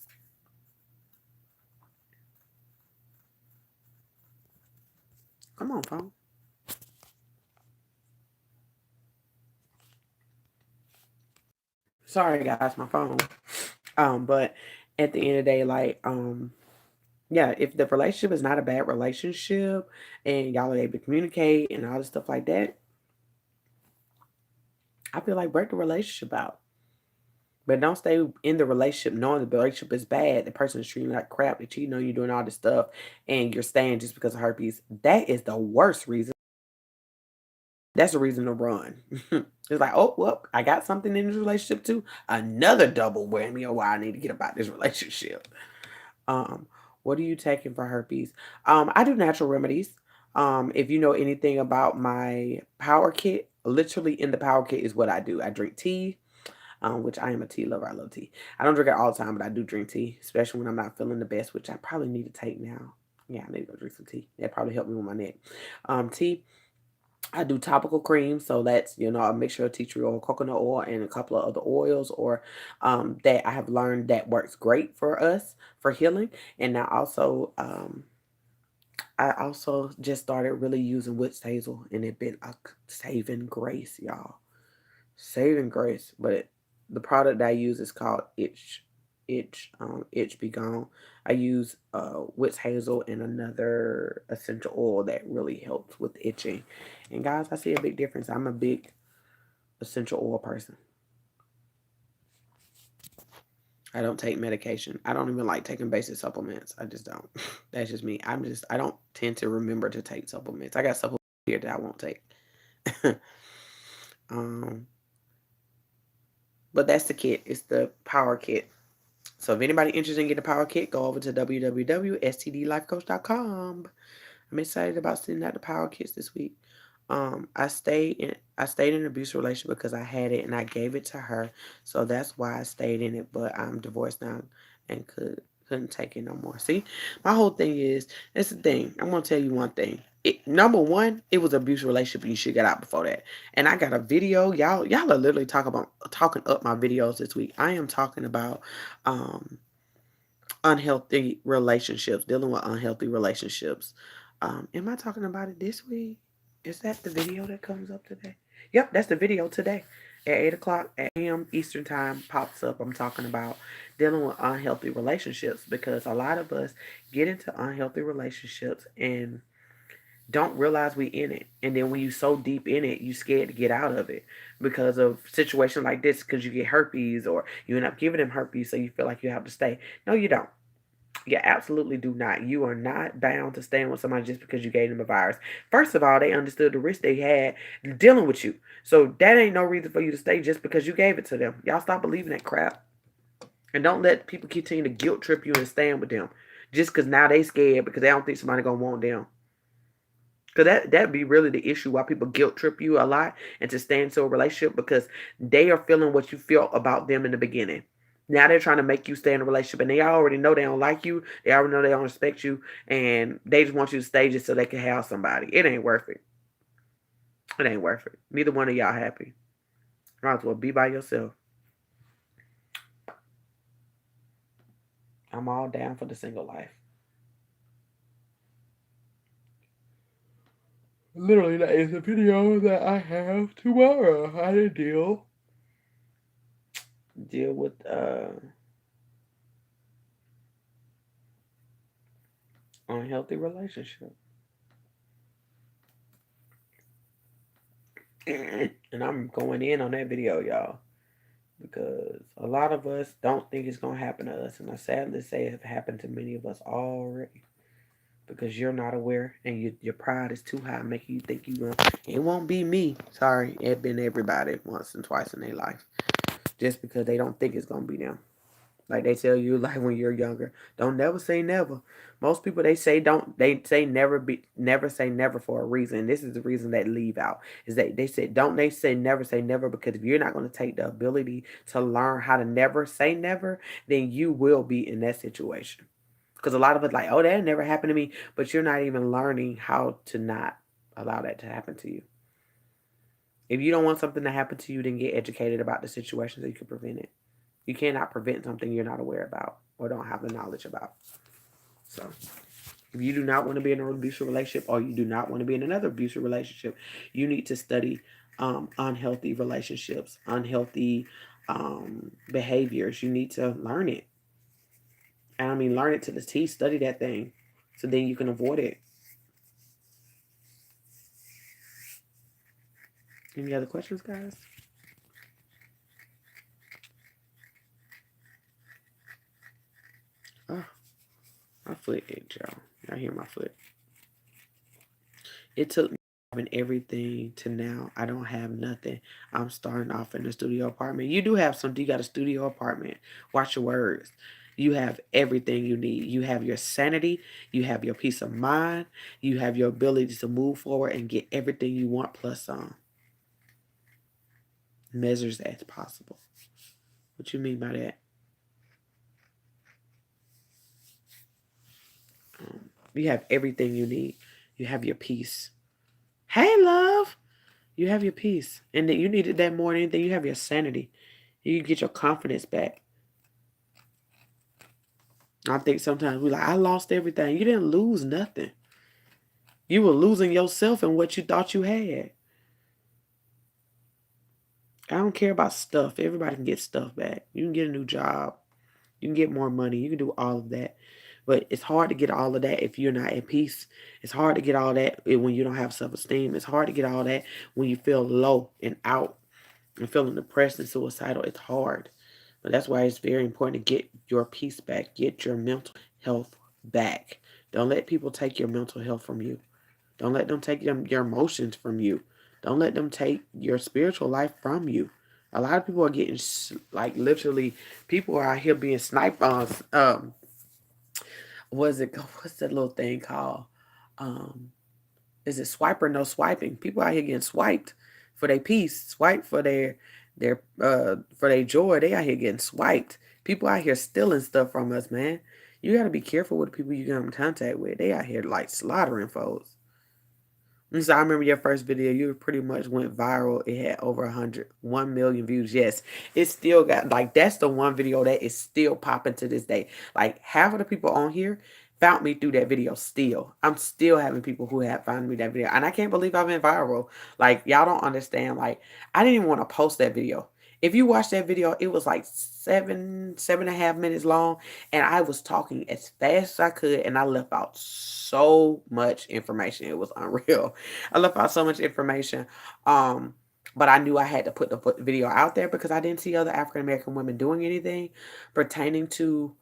Come on, phone. Sorry guys, my phone. But at the end of the day, like, yeah, if the relationship is not a bad relationship and y'all are able to communicate and all this stuff like that, I feel like break the relationship out. But don't stay in the relationship knowing the relationship is bad. The person is treating you like crap, they cheating on you, doing all this stuff, and you're staying just because of herpes. That is the worst reason. That's a reason to run. It's like, oh, well, I got something in this relationship too. Another double whammy of why I need to get about this relationship. Um, What are you taking for herpes? I do natural remedies. If you know anything about my power kit, literally in the power kit is what I do. I drink tea, which I am a tea lover. I love tea. I don't drink it all the time, but I do drink tea, especially when I'm not feeling the best, which I probably need to take now. Yeah, I need to go drink some tea. That probably help me with my neck. Tea. I do topical cream, so that's a mixture of tea tree oil, coconut oil, and a couple of other oils, or that I have learned that works great for us for healing. And I also just started really using witch hazel, and it been a saving grace, y'all. Saving grace. But the product I use is called Itch Be Gone. I use witch hazel and another essential oil that really helps with itching. And guys, I see a big difference. I'm a big essential oil person. I don't take medication. I don't even like taking basic supplements. I just don't. That's just me. I don't tend to remember to take supplements. I got supplements here that I won't take. um, but that's the kit. It's the power kit. So if anybody interested in getting a power kit, go over to www.stdlifecoach.com. I'm excited about sending out the power kits this week. I stayed in an abusive relationship because I had it and I gave it to her. So that's why I stayed in it. But I'm divorced now and couldn't take it no more. See, my whole thing is, it's the thing. I'm gonna tell you one thing. Number one, it was an abusive relationship. You should get out before that. And I got a video. Y'all are literally talking up my videos this week. I am talking about um unhealthy relationships, dealing with unhealthy relationships. Am I talking about it this week? Is that the video that comes up today? Yep, that's the video today. At 8 o'clock a.m. Eastern Time pops up. I'm talking about dealing with unhealthy relationships because a lot of us get into unhealthy relationships and don't realize we in it. And then when you so deep in it, you scared to get out of it because of situations like this, because you get herpes or you end up giving them herpes, so you feel like you have to stay. No, you don't. You absolutely do not. You are not bound to staying with somebody just because you gave them a virus. First of all, they understood the risk they had dealing with you. So that ain't no reason for you to stay just because you gave it to them. Y'all stop believing that crap. And don't let people continue to guilt trip you and stand with them. Just because now they scared because they don't think somebody gonna want them. Because that'd be really the issue why people guilt trip you a lot and to stay into a relationship because they are feeling what you felt about them in the beginning. Now they're trying to make you stay in a relationship and they already know they don't like you. They already know they don't respect you. And they just want you to stay just so they can have somebody. It ain't worth it. It ain't worth it. Neither one of y'all happy. Might as well be by yourself. I'm all down for the single life. Literally, that is a video that I have tomorrow. How to deal with unhealthy relationship. And I'm going in on that video, y'all, because a lot of us don't think it's gonna happen to us, and I sadly say it happened to many of us already. Because you're not aware and your pride is too high, making you think you will. It won't be me. Sorry, it's been everybody once and twice in their life. Just because they don't think it's gonna be them. Like they tell you, like when you're younger, don't never say never. Most people they say never say never for a reason. This is the reason they leave out. Is that they said don't they say never because if you're not going to take the ability to learn how to never say never, then you will be in that situation. Because a lot of us like, oh, that never happened to me, but you're not even learning how to not allow that to happen to you. If you don't want something to happen to you, then get educated about the situation so you can prevent it. You cannot prevent something you're not aware about or don't have the knowledge about. So, if you do not want to be in an abusive relationship or you do not want to be in another abusive relationship, you need to study unhealthy relationships, unhealthy behaviors. You need to learn it. And I mean, learn it to the T, study that thing so then you can avoid it. Any other questions, guys? Oh, my foot itch, y'all. Y'all hear my foot. It took me having everything to now. I don't have nothing. I'm starting off in a studio apartment. You do have something. You got a studio apartment. Watch your words. You have everything you need. You have your sanity. You have your peace of mind. You have your ability to move forward and get everything you want plus some. Measures as possible. What you mean by that? You have everything you need. You have your peace. Hey, love. You have your peace. And that you need it that more than anything. You have your sanity. You get your confidence back. I think sometimes we're like, I lost everything. You didn't lose nothing. You were losing yourself and what you thought you had. I don't care about stuff. Everybody can get stuff back. You can get a new job. You can get more money. You can do all of that. But it's hard to get all of that if you're not at peace. It's hard to get all that when you don't have self-esteem. It's hard to get all that when you feel low and out and feeling depressed and suicidal. It's hard. But that's why it's very important to get your peace back. Get your mental health back. Don't let people take your mental health from you. Don't let them take your emotions from you. Don't let them take your spiritual life from you. A lot of people are getting, like, literally, people are out here being sniped on. What's that little thing called? Um, is it swipe or no swiping? People out here getting swiped for their peace, swiped for their joy. They out here getting swiped. People out here stealing stuff from us, man. You got to be careful with the people you come in contact with. They out here like slaughtering folks. And so I remember your first video, you pretty much went viral. It had over 1 million views. Yes, it still got, like, that's the one video that is still popping to this day. Like, half of the people on here found me through that video still. I'm still having people who have found me that video. And I can't believe I've been viral. Like, y'all don't understand. Like, I didn't even want to post that video. If you watch that video, it was like 7.5 minutes long. And I was talking as fast as I could. And I left out so much information. It was unreal. I left out so much information. But I knew I had to put the video out there because I didn't see other African American women doing anything pertaining to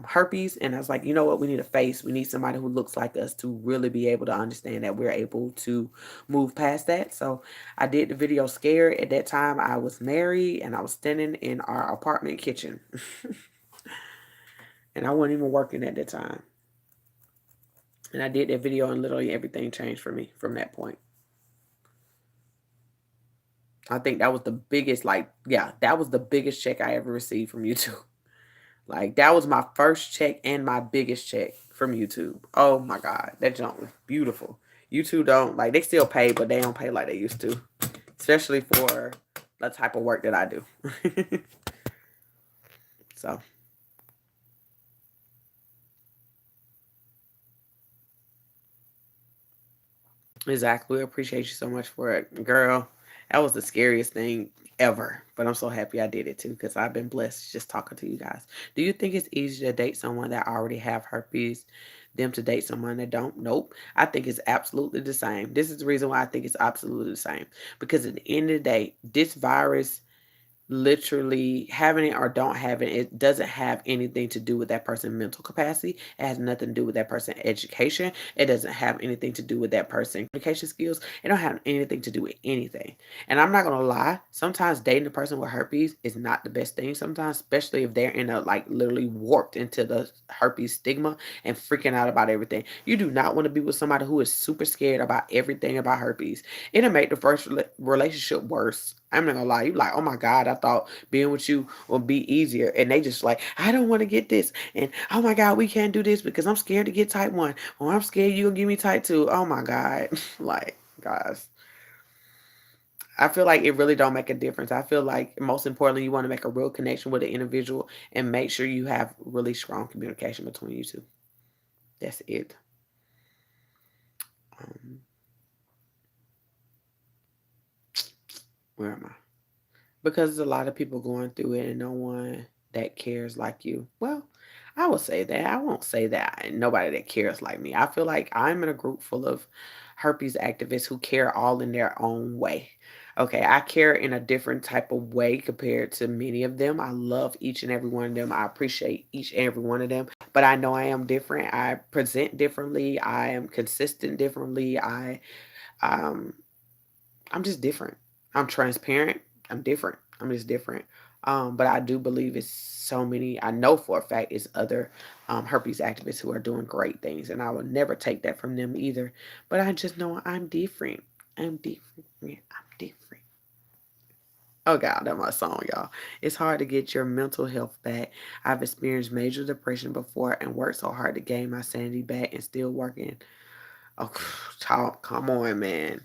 herpes. And I was like, you know what? We need a face. We need somebody who looks like us to really be able to understand that we're able to move past that. So I did the video scared. At that time, I was married and I was standing in our apartment kitchen. And I wasn't even working at that time. And I did that video and literally everything changed for me from that point. I think that was the biggest, like, yeah, that was the biggest check I ever received from YouTube. Like, that was my first check and my biggest check from YouTube. Oh my God, that junk was beautiful. YouTube don't, like, they still pay, but they don't pay like they used to. Especially for the type of work that I do. So. Exactly. We appreciate you so much for it. Girl, that was the scariest thing ever. But I'm so happy I did it too because I've been blessed just talking to you guys. Do you think it's easier to date someone that already have herpes than to date someone that don't? Nope. I think it's absolutely the same. This is the reason why I think it's absolutely the same. Because at the end of the day, this virus, literally having it or don't have it, it doesn't have anything to do with that person's mental capacity. It has nothing to do with that person's education. It doesn't have anything to do with that person's communication skills. It don't have anything to do with anything. And I'm not gonna lie, sometimes dating a person with herpes is not the best thing sometimes, especially if they're in a, like, literally warped into the herpes stigma and freaking out about everything. You do not want to be with somebody who is super scared about everything about herpes. It'll make the first relationship worse. I'm not gonna lie. You like, oh my God, I thought being with you would be easier. And they just like, I don't want to get this. And oh my God, we can't do this because I'm scared to get type 1. Or I'm scared you'll give me type 2. Oh my God. Like, guys. I feel like it really don't make a difference. I feel like most importantly, you want to make a real connection with an individual and make sure you have really strong communication between you two. That's it. Um, where am I? Because there's a lot of people going through it and no one that cares like you. Well, I will say that. I won't say that nobody that cares like me. I feel like I'm in a group full of herpes activists who care all in their own way. Okay, I care in a different type of way compared to many of them. I love each and every one of them. I appreciate each and every one of them. But I know I am different. I present differently. I am consistent differently. Um I'm just different. I'm transparent. I'm different. I'm just different. But I do believe it's so many. I know for a fact it's other herpes activists who are doing great things, and I will never take that from them either. But I just know I'm different. I'm different. I'm different. Oh God, that's my song, y'all. It's hard to get your mental health back. I've experienced major depression before and worked so hard to gain my sanity back and still working. Oh, talk, come on, man.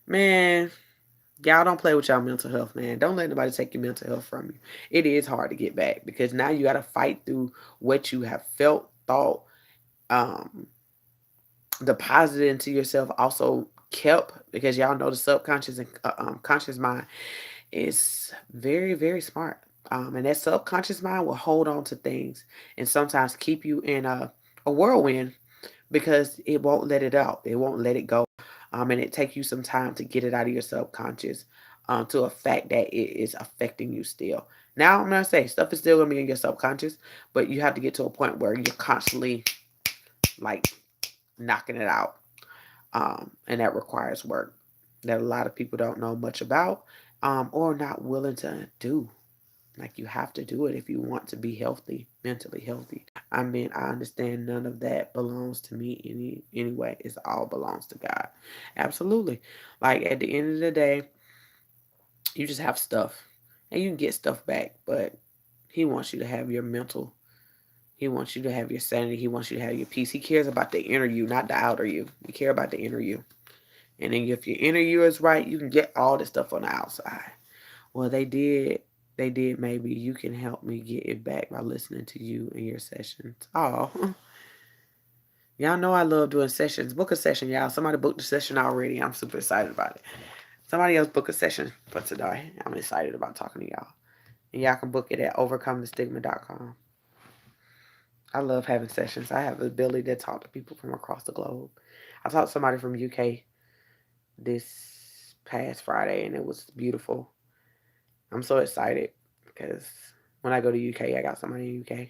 Man, y'all don't play with y'all mental health, man. Don't let nobody take your mental health from you. It is hard to get back because now you got to fight through what you have felt, thought, um, deposited into yourself, also kept, because y'all know the subconscious and conscious mind is very, very smart. And that subconscious mind will hold on to things and sometimes keep you in a whirlwind because it won't let it out. It won't let it go. And it takes you some time to get it out of your subconscious to a fact that it is affecting you still. Now, I'm going to say stuff is still going to be in your subconscious, but you have to get to a point where you're constantly like knocking it out. And that requires work that a lot of people don't know much about or not willing to do. Like, you have to do it if you want to be healthy, mentally healthy. I mean, I understand none of that belongs to me anyway. It all belongs to God. Absolutely. Like, at the end of the day, you just have stuff and you can get stuff back, but he wants you to have your mental, he wants you to have your sanity, he wants you to have your peace. He cares about the inner you, not the outer you. He cares about the inner you. And then if your inner you is right, you can get all this stuff on the outside. Well, they did. Maybe you can help me get it back by listening to you and your sessions. Oh, y'all know I love doing sessions. Book a session, y'all. Somebody booked the session already. I'm super excited about it. Somebody else book a session for today. I'm excited about talking to y'all. And y'all can book it at overcomethestigma.com. I love having sessions. I have the ability to talk to people from across the globe. I talked to somebody from UK this past Friday, and it was beautiful. I'm so excited because when I go to UK, I got somebody in UK.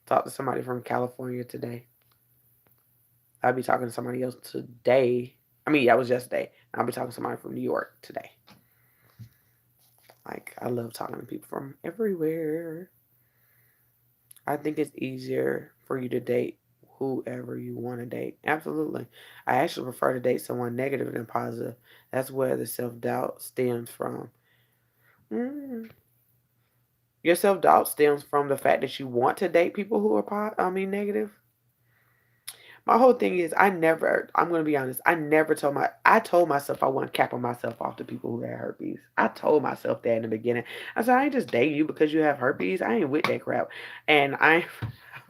Talked to somebody from California today. I'll be talking to somebody else today. I mean, that was yesterday. I'll be talking to somebody from New York today. Like, I love talking to people from everywhere. I think it's easier for you to date whoever you want to date. Absolutely. I actually prefer to date someone negative than positive. That's where the self doubt stems from. Mm. Your self doubt stems from the fact that you want to date people who are, negative. My whole thing is I'm gonna be honest, I told myself I wasn't capping myself off to people who had herpes. I told myself that in the beginning. I said, I ain't just dating you because you have herpes. I ain't with that crap. And I'm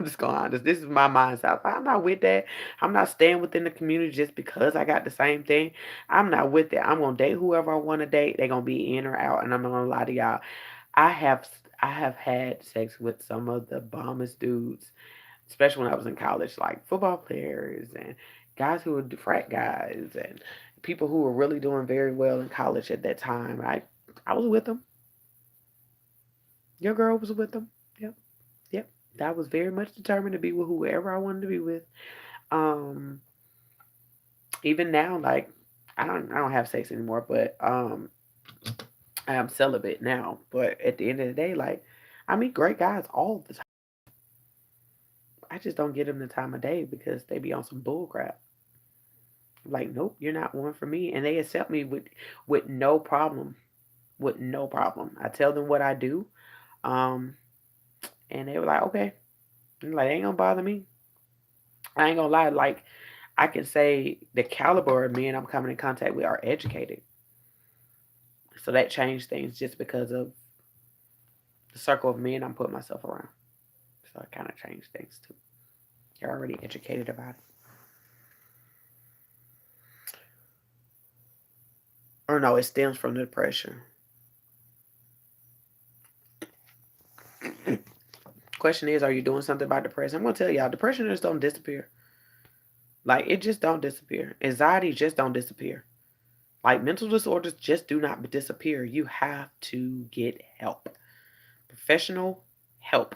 just gonna honest. This is my mindset. I'm not with that. I'm not staying within the community just because I got the same thing. I'm not with that. I'm gonna date whoever I want to date. They're gonna be in or out, and I'm not gonna lie to y'all. I have I have had sex with some of the bombest dudes, especially when I was in college, like football players and guys who were frat guys and people who were really doing very well in college at that time. I was with them. Your girl was with them. Yep, yep. I was very much determined to be with whoever I wanted to be with. Um, Even now, like I don't have sex anymore, but I am celibate now. But at the end of the day, like I meet great guys all the time. I just don't give them the time of day because they be on some bull crap. Like, nope, you're not one for me. And they accept me with no problem. With no problem. I tell them what I do. Um, and they were like, okay. And like, ain't gonna bother me. I ain't gonna lie, like I can say the caliber of men I'm coming in contact with are educated. So that changed things just because of the circle of men I'm putting myself around. So it kind of changed things too. They're already educated about it. Or no, it stems from the depression. Question is, are you doing something about depression? I'm gonna tell y'all, depression just don't disappear. Like it just don't disappear. Anxiety just don't disappear. Like mental disorders just do not disappear. You have to get help. Professional help.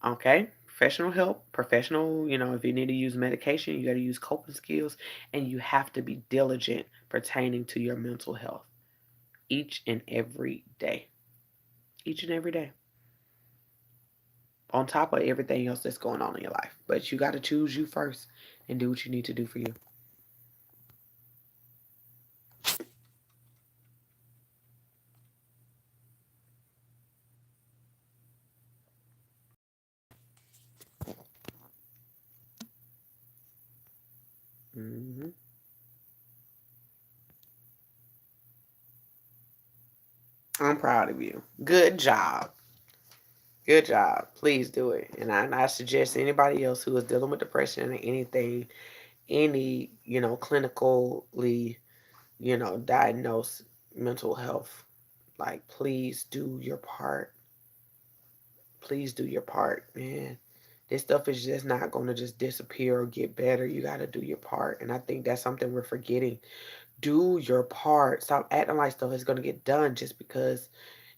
Okay? Professional help. Professional, if you need to use medication, you got to use coping skills and you have to be diligent pertaining to your mental health each and every day. each and every day, on top of everything else that's going on in your life. But you got to choose you first and do what you need to do for you. Hmm. I'm proud of you. Good job. Good job. Please do it. And I suggest anybody else who is dealing with depression or anything, any, clinically, diagnosed mental health, like, please do your part. Please do your part, man. This stuff is just not going to just disappear or get better. You got to do your part. And I think that's something we're forgetting. Do your part. Stop acting like stuff is going to get done just because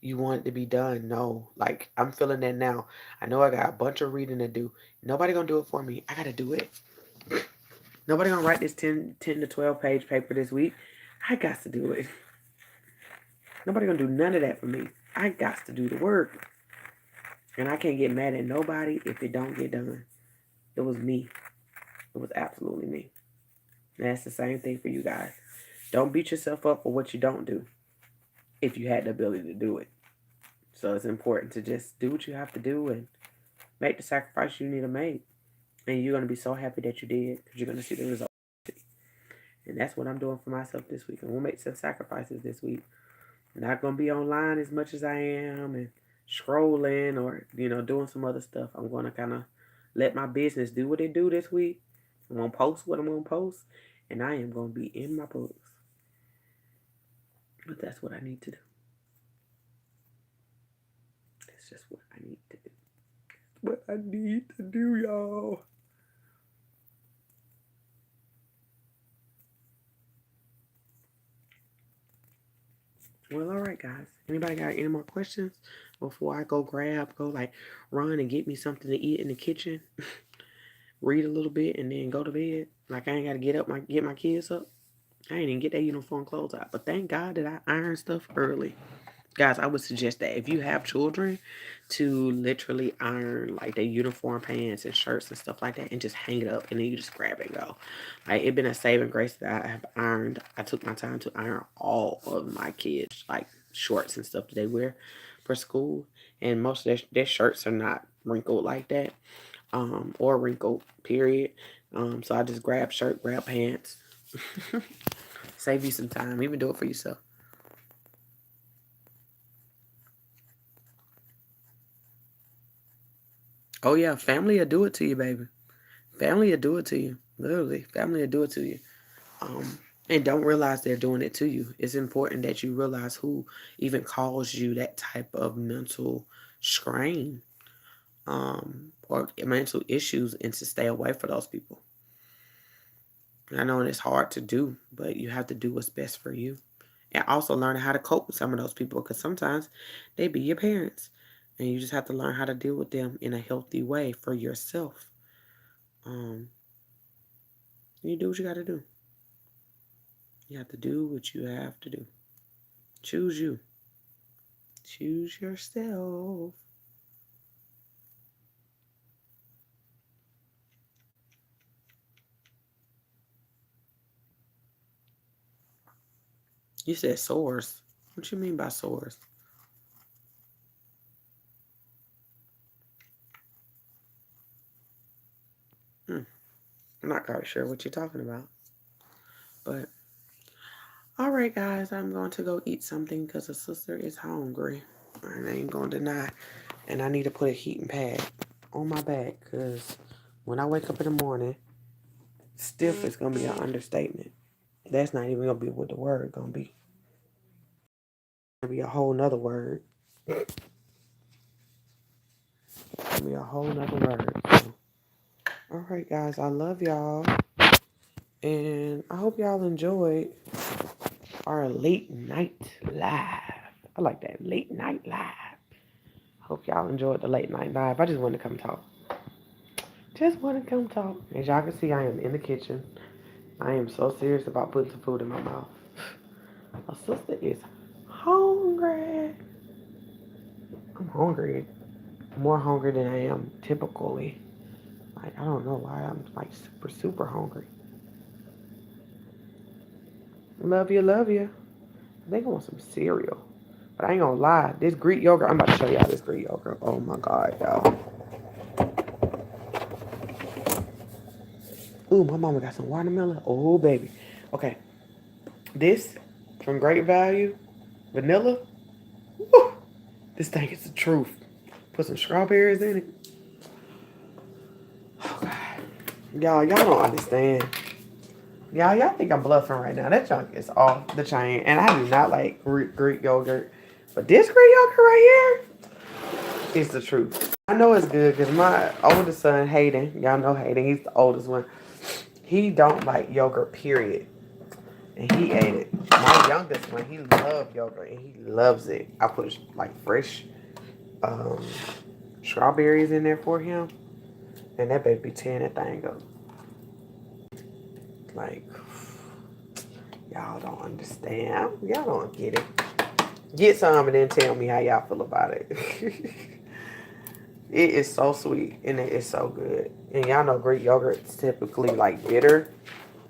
you want it to be done. No, like, I'm feeling that now. I know I got a bunch of reading to do. Nobody going to do it for me. I got to do it. Nobody going to write this 10 to 12 page paper this week. I got to do it. Nobody going to do none of that for me. I got to do the work. And I can't get mad at nobody if it don't get done. It was me. It was absolutely me. And that's the same thing for you guys. Don't beat yourself up for what you don't do if you had the ability to do it. So it's important to just do what you have to do and make the sacrifice you need to make. And you're going to be so happy that you did because you're going to see the results. And that's what I'm doing for myself this week. I'm going to make some sacrifices this week. I'm not going to be online as much as I am and scrolling or, doing some other stuff. I'm going to kind of let my business do what it do this week. I'm going to post what I'm going to post. And I am going to be in my books. But that's what I need to do. That's just what I need to do. What I need to do, y'all. Well, all right, guys. Anybody got any more questions before I go run and get me something to eat in the kitchen, read a little bit, and then go to bed? Like, I ain't got to get my kids up. I ain't even get their uniform clothes out. But thank God that I iron stuff early. Guys, I would suggest that if you have children, to literally iron like their uniform pants and shirts and stuff like that and just hang it up and then you just grab it and go. Like, it's been a saving grace that I have ironed. I took my time to iron all of my kids like shorts and stuff that they wear for school, and most of their shirts are not wrinkled like that, or wrinkled period. So I just grab shirt, grab pants. Save you some time. Even do it for yourself. Oh yeah, family will do it to you, baby. Family will do it to you. Literally, family will do it to you. And don't realize they're doing it to you. It's important that you realize who even caused you that type of mental strain, or mental issues, and to stay away from those people. I know it's hard to do, but you have to do what's best for you. And also learn how to cope with some of those people, because sometimes they be your parents. And you just have to learn how to deal with them in a healthy way for yourself. Um, you do what you got to do. You have to do what you have to do. Choose you. Choose yourself. You said sores. What you mean by sores? I'm not quite sure what you're talking about. But, all right, guys, I'm going to go eat something because the sister is hungry. And I ain't going to deny. And I need to put a heating pad on my back because when I wake up in the morning, stiff is going to be an understatement. That's not even going to be what the word going to be. It's going to be a whole nother word. It's going to be a whole nother word. So, all right, guys, I love y'all. And I hope y'all enjoyed our late night live. I like that, late night live. Hope y'all enjoyed the late night live. I just wanted to come talk. Just want to come talk. As y'all can see, I am in the kitchen. I am so serious about putting some food in my mouth. My sister is hungry. I'm hungry. More hungry than I am typically. Like, I don't know why I'm like super, super hungry. Love you, love you. I think I want some cereal. But I ain't gonna lie. This Greek yogurt, I'm about to show y'all this Greek yogurt. Oh my God, y'all. Ooh, my mama got some watermelon. Oh, baby. Okay. This from Great Value, vanilla. Woo, this thing is the truth. Put some strawberries in it. Oh, God. Y'all don't understand. Y'all think I'm bluffing right now. That junk is off the chain. And I do not like Greek yogurt. But this Greek yogurt right here is the truth. I know it's good because my oldest son, Hayden, y'all know Hayden, he's the oldest one. He don't like yogurt, period. And he ate it. My youngest one, he loved yogurt and he loves it. I put like fresh um, strawberries in there for him. And that baby be tearing that thing up. Like, y'all don't understand. Y'all don't get it. Get some and then tell me how y'all feel about it. It is so sweet and it is so good. And y'all know Greek yogurt is typically like bitter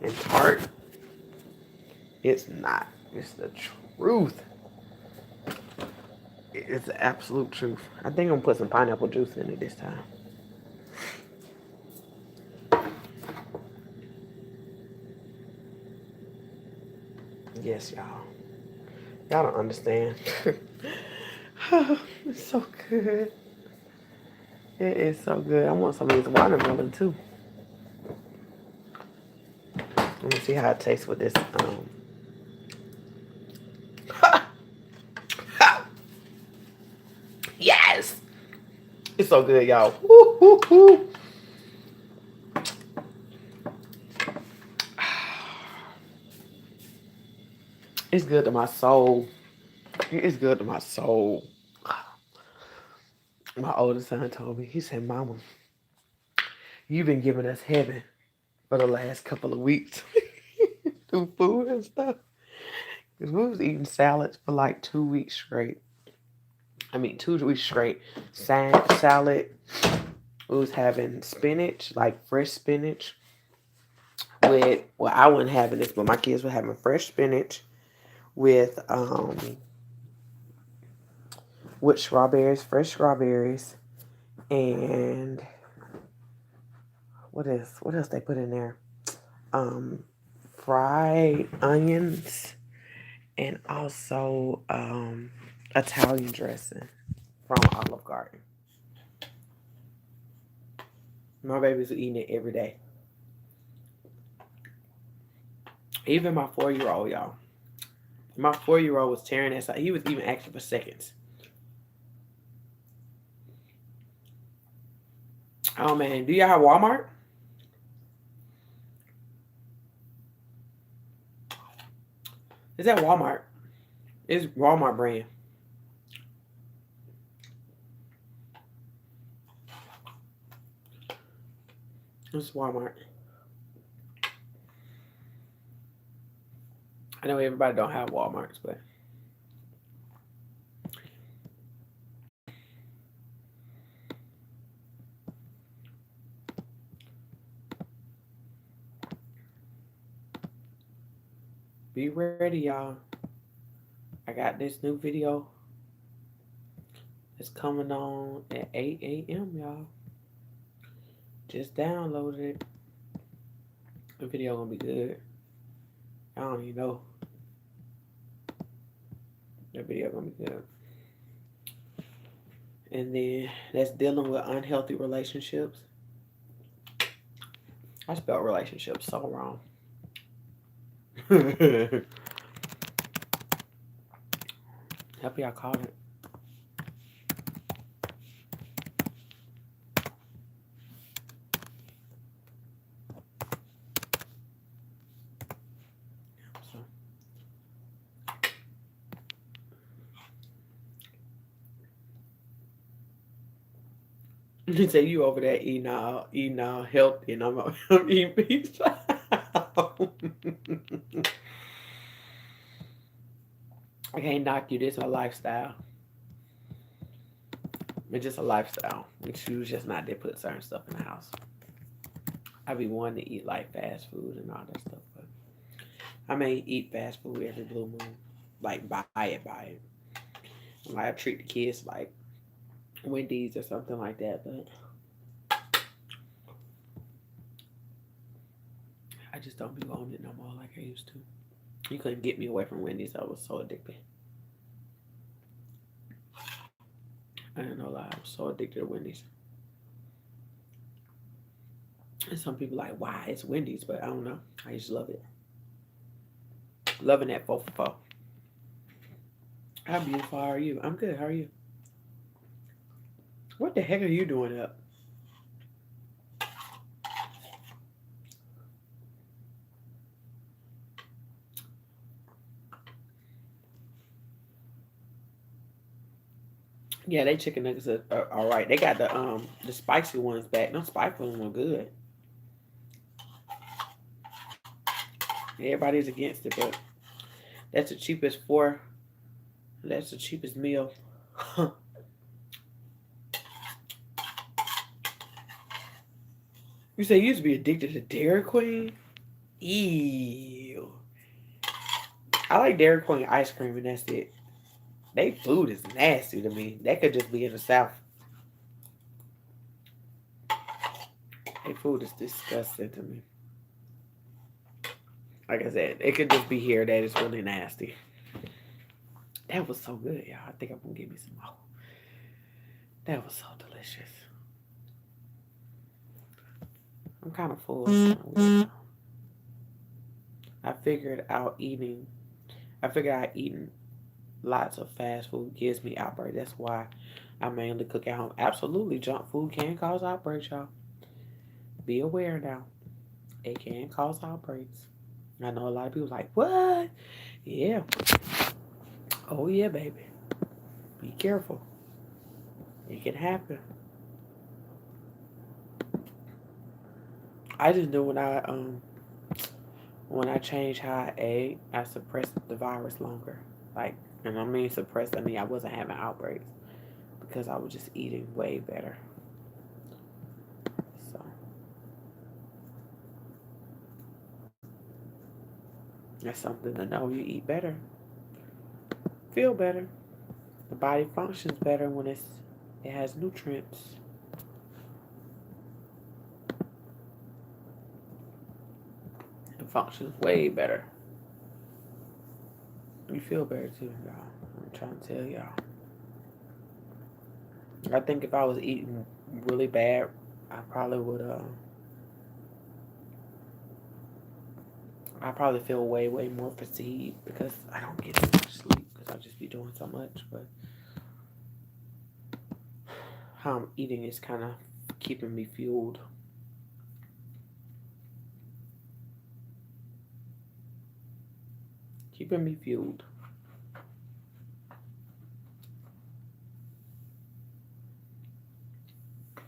and tart. It's not. It's the truth. It's the absolute truth. I think I'm gonna put some pineapple juice in it this time. Yes, y'all. Y'all don't understand. It's so good. It is so good. I want some of this watermelon too. Let me see how it tastes with this. Yes! It's so good, y'all. Woo, woo, woo. It's good to my soul. It's good to my soul. My oldest son told me, he said, Mama, you've been giving us heaven for the last couple of weeks through food and stuff. Because we was eating salads for like 2 weeks straight. 2 weeks straight. Salad. We was having spinach, like fresh spinach. I wasn't having this, but my kids were having fresh spinach with strawberries, fresh strawberries, and what else? What else they put in there? Fried onions and also Italian dressing from Olive Garden. My babies are eating it every day. Even my 4-year-old, y'all. My 4-year-old was tearing that side. He was even asking for seconds. Oh man, do y'all have Walmart? Is that Walmart? It's Walmart brand. It's Walmart. I know everybody don't have Walmarts, but be ready, y'all. I got this new video. It's coming on at 8 a.m., y'all. Just downloaded it. The video gonna be good. I don't even know. The video gonna be good. And then that's dealing with unhealthy relationships. I spelled relationships so wrong. Help y'all call it. So. You say you over there eating all healthy, and I'm eating pizza. I can't knock you. This is my lifestyle. It's just a lifestyle. We choose just not to put certain stuff in the house. I be wanting to eat like fast food and all that stuff, but I may eat fast food every blue moon, like buy it. Like I treat the kids like Wendy's or something like that, but I just don't be wanting it no more like I used to. You couldn't get me away from Wendy's. I was so addicted. I didn't know lie. I was so addicted to Wendy's. And some people like, why it's Wendy's, but I don't know. I just love it. Loving that 4 for 4. How beautiful are you? I'm good. How are you? What the heck are you doing up? Yeah, they chicken nuggets are all right. They got the spicy ones back. No spicy ones were good. Everybody's against it, but that's the cheapest four. That's the cheapest meal. You say you used to be addicted to Dairy Queen? Ew. I like Dairy Queen ice cream and that's it. They food is nasty to me. That could just be in the South. They food is disgusting to me. Like I said, it could just be here that it's really nasty. That was so good, y'all. I think I'm gonna give me some more. That was so delicious. I'm kind of full. I figured out eating. I figured out eating lots of fast food gives me outbreaks. That's why I mainly cook at home. Absolutely, junk food can cause outbreaks, y'all. Be aware now. It can cause outbreaks. I know a lot of people like, what? Yeah. Oh yeah, baby. Be careful. It can happen. I just knew when I changed how I ate, I suppressed the virus longer. Like, and I mean suppressed, I mean I wasn't having outbreaks because I was just eating way better. So that's something to know. You eat better, feel better. The body functions better when it has nutrients. It functions way better. You feel better too, y'all. I'm trying to tell y'all. I think if I was eating really bad, I probably would. I probably feel way more fatigued because I don't get as much sleep because I just be doing so much. But how I'm eating is kind of keeping me fueled. Keeping me fueled.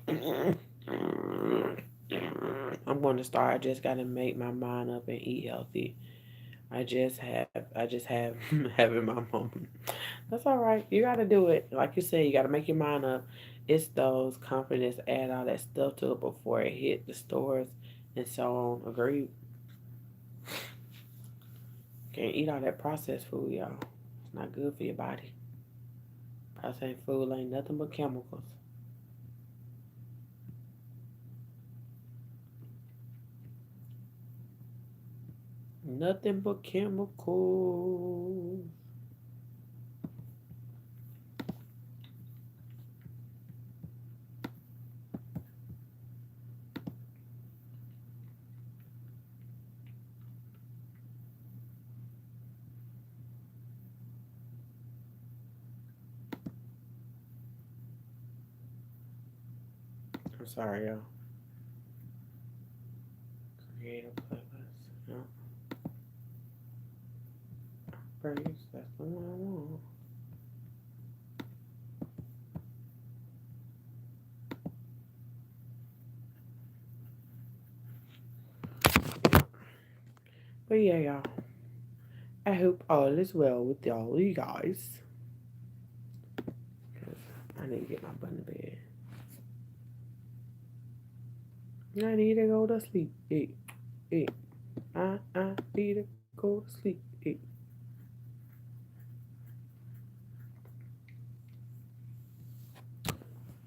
I'm going to start. I just got to make my mind up and eat healthy. I just have having my moment. That's all right. You got to do it. Like you said, you got to make your mind up. It's those companies add all that stuff to it before it hit the stores and so on. Agreed. Can't eat all that processed food, y'all. It's not good for your body. Processed food ain't nothing but chemicals. Nothing but chemicals. I'm sorry, y'all. Creative playlist. No. Praise. That's the one I want. But yeah, y'all. I hope all is well with y'all, you guys. I need to get my butt in bed. I need to go to sleep. I need to go to sleep.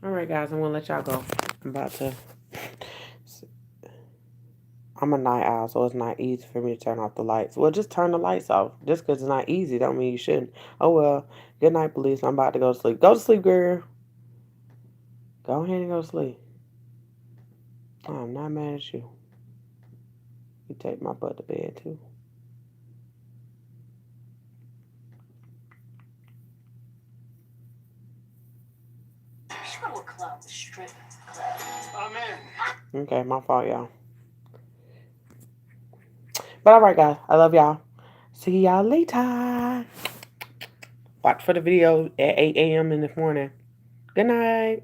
Alright, guys, I'm going to let y'all go. I'm a night owl, so it's not easy for me to turn off the lights. Well, just turn the lights off. Just because it's not easy don't mean you shouldn't. Oh, well. Good night, Belize. I'm about to go to sleep. Go to sleep, girl. Go ahead and go to sleep. I'm not mad at you. You take my butt to bed, too. Okay, my fault, y'all. But alright, guys. I love y'all. See y'all later. Watch for the video at 8 a.m. in the morning. Good night.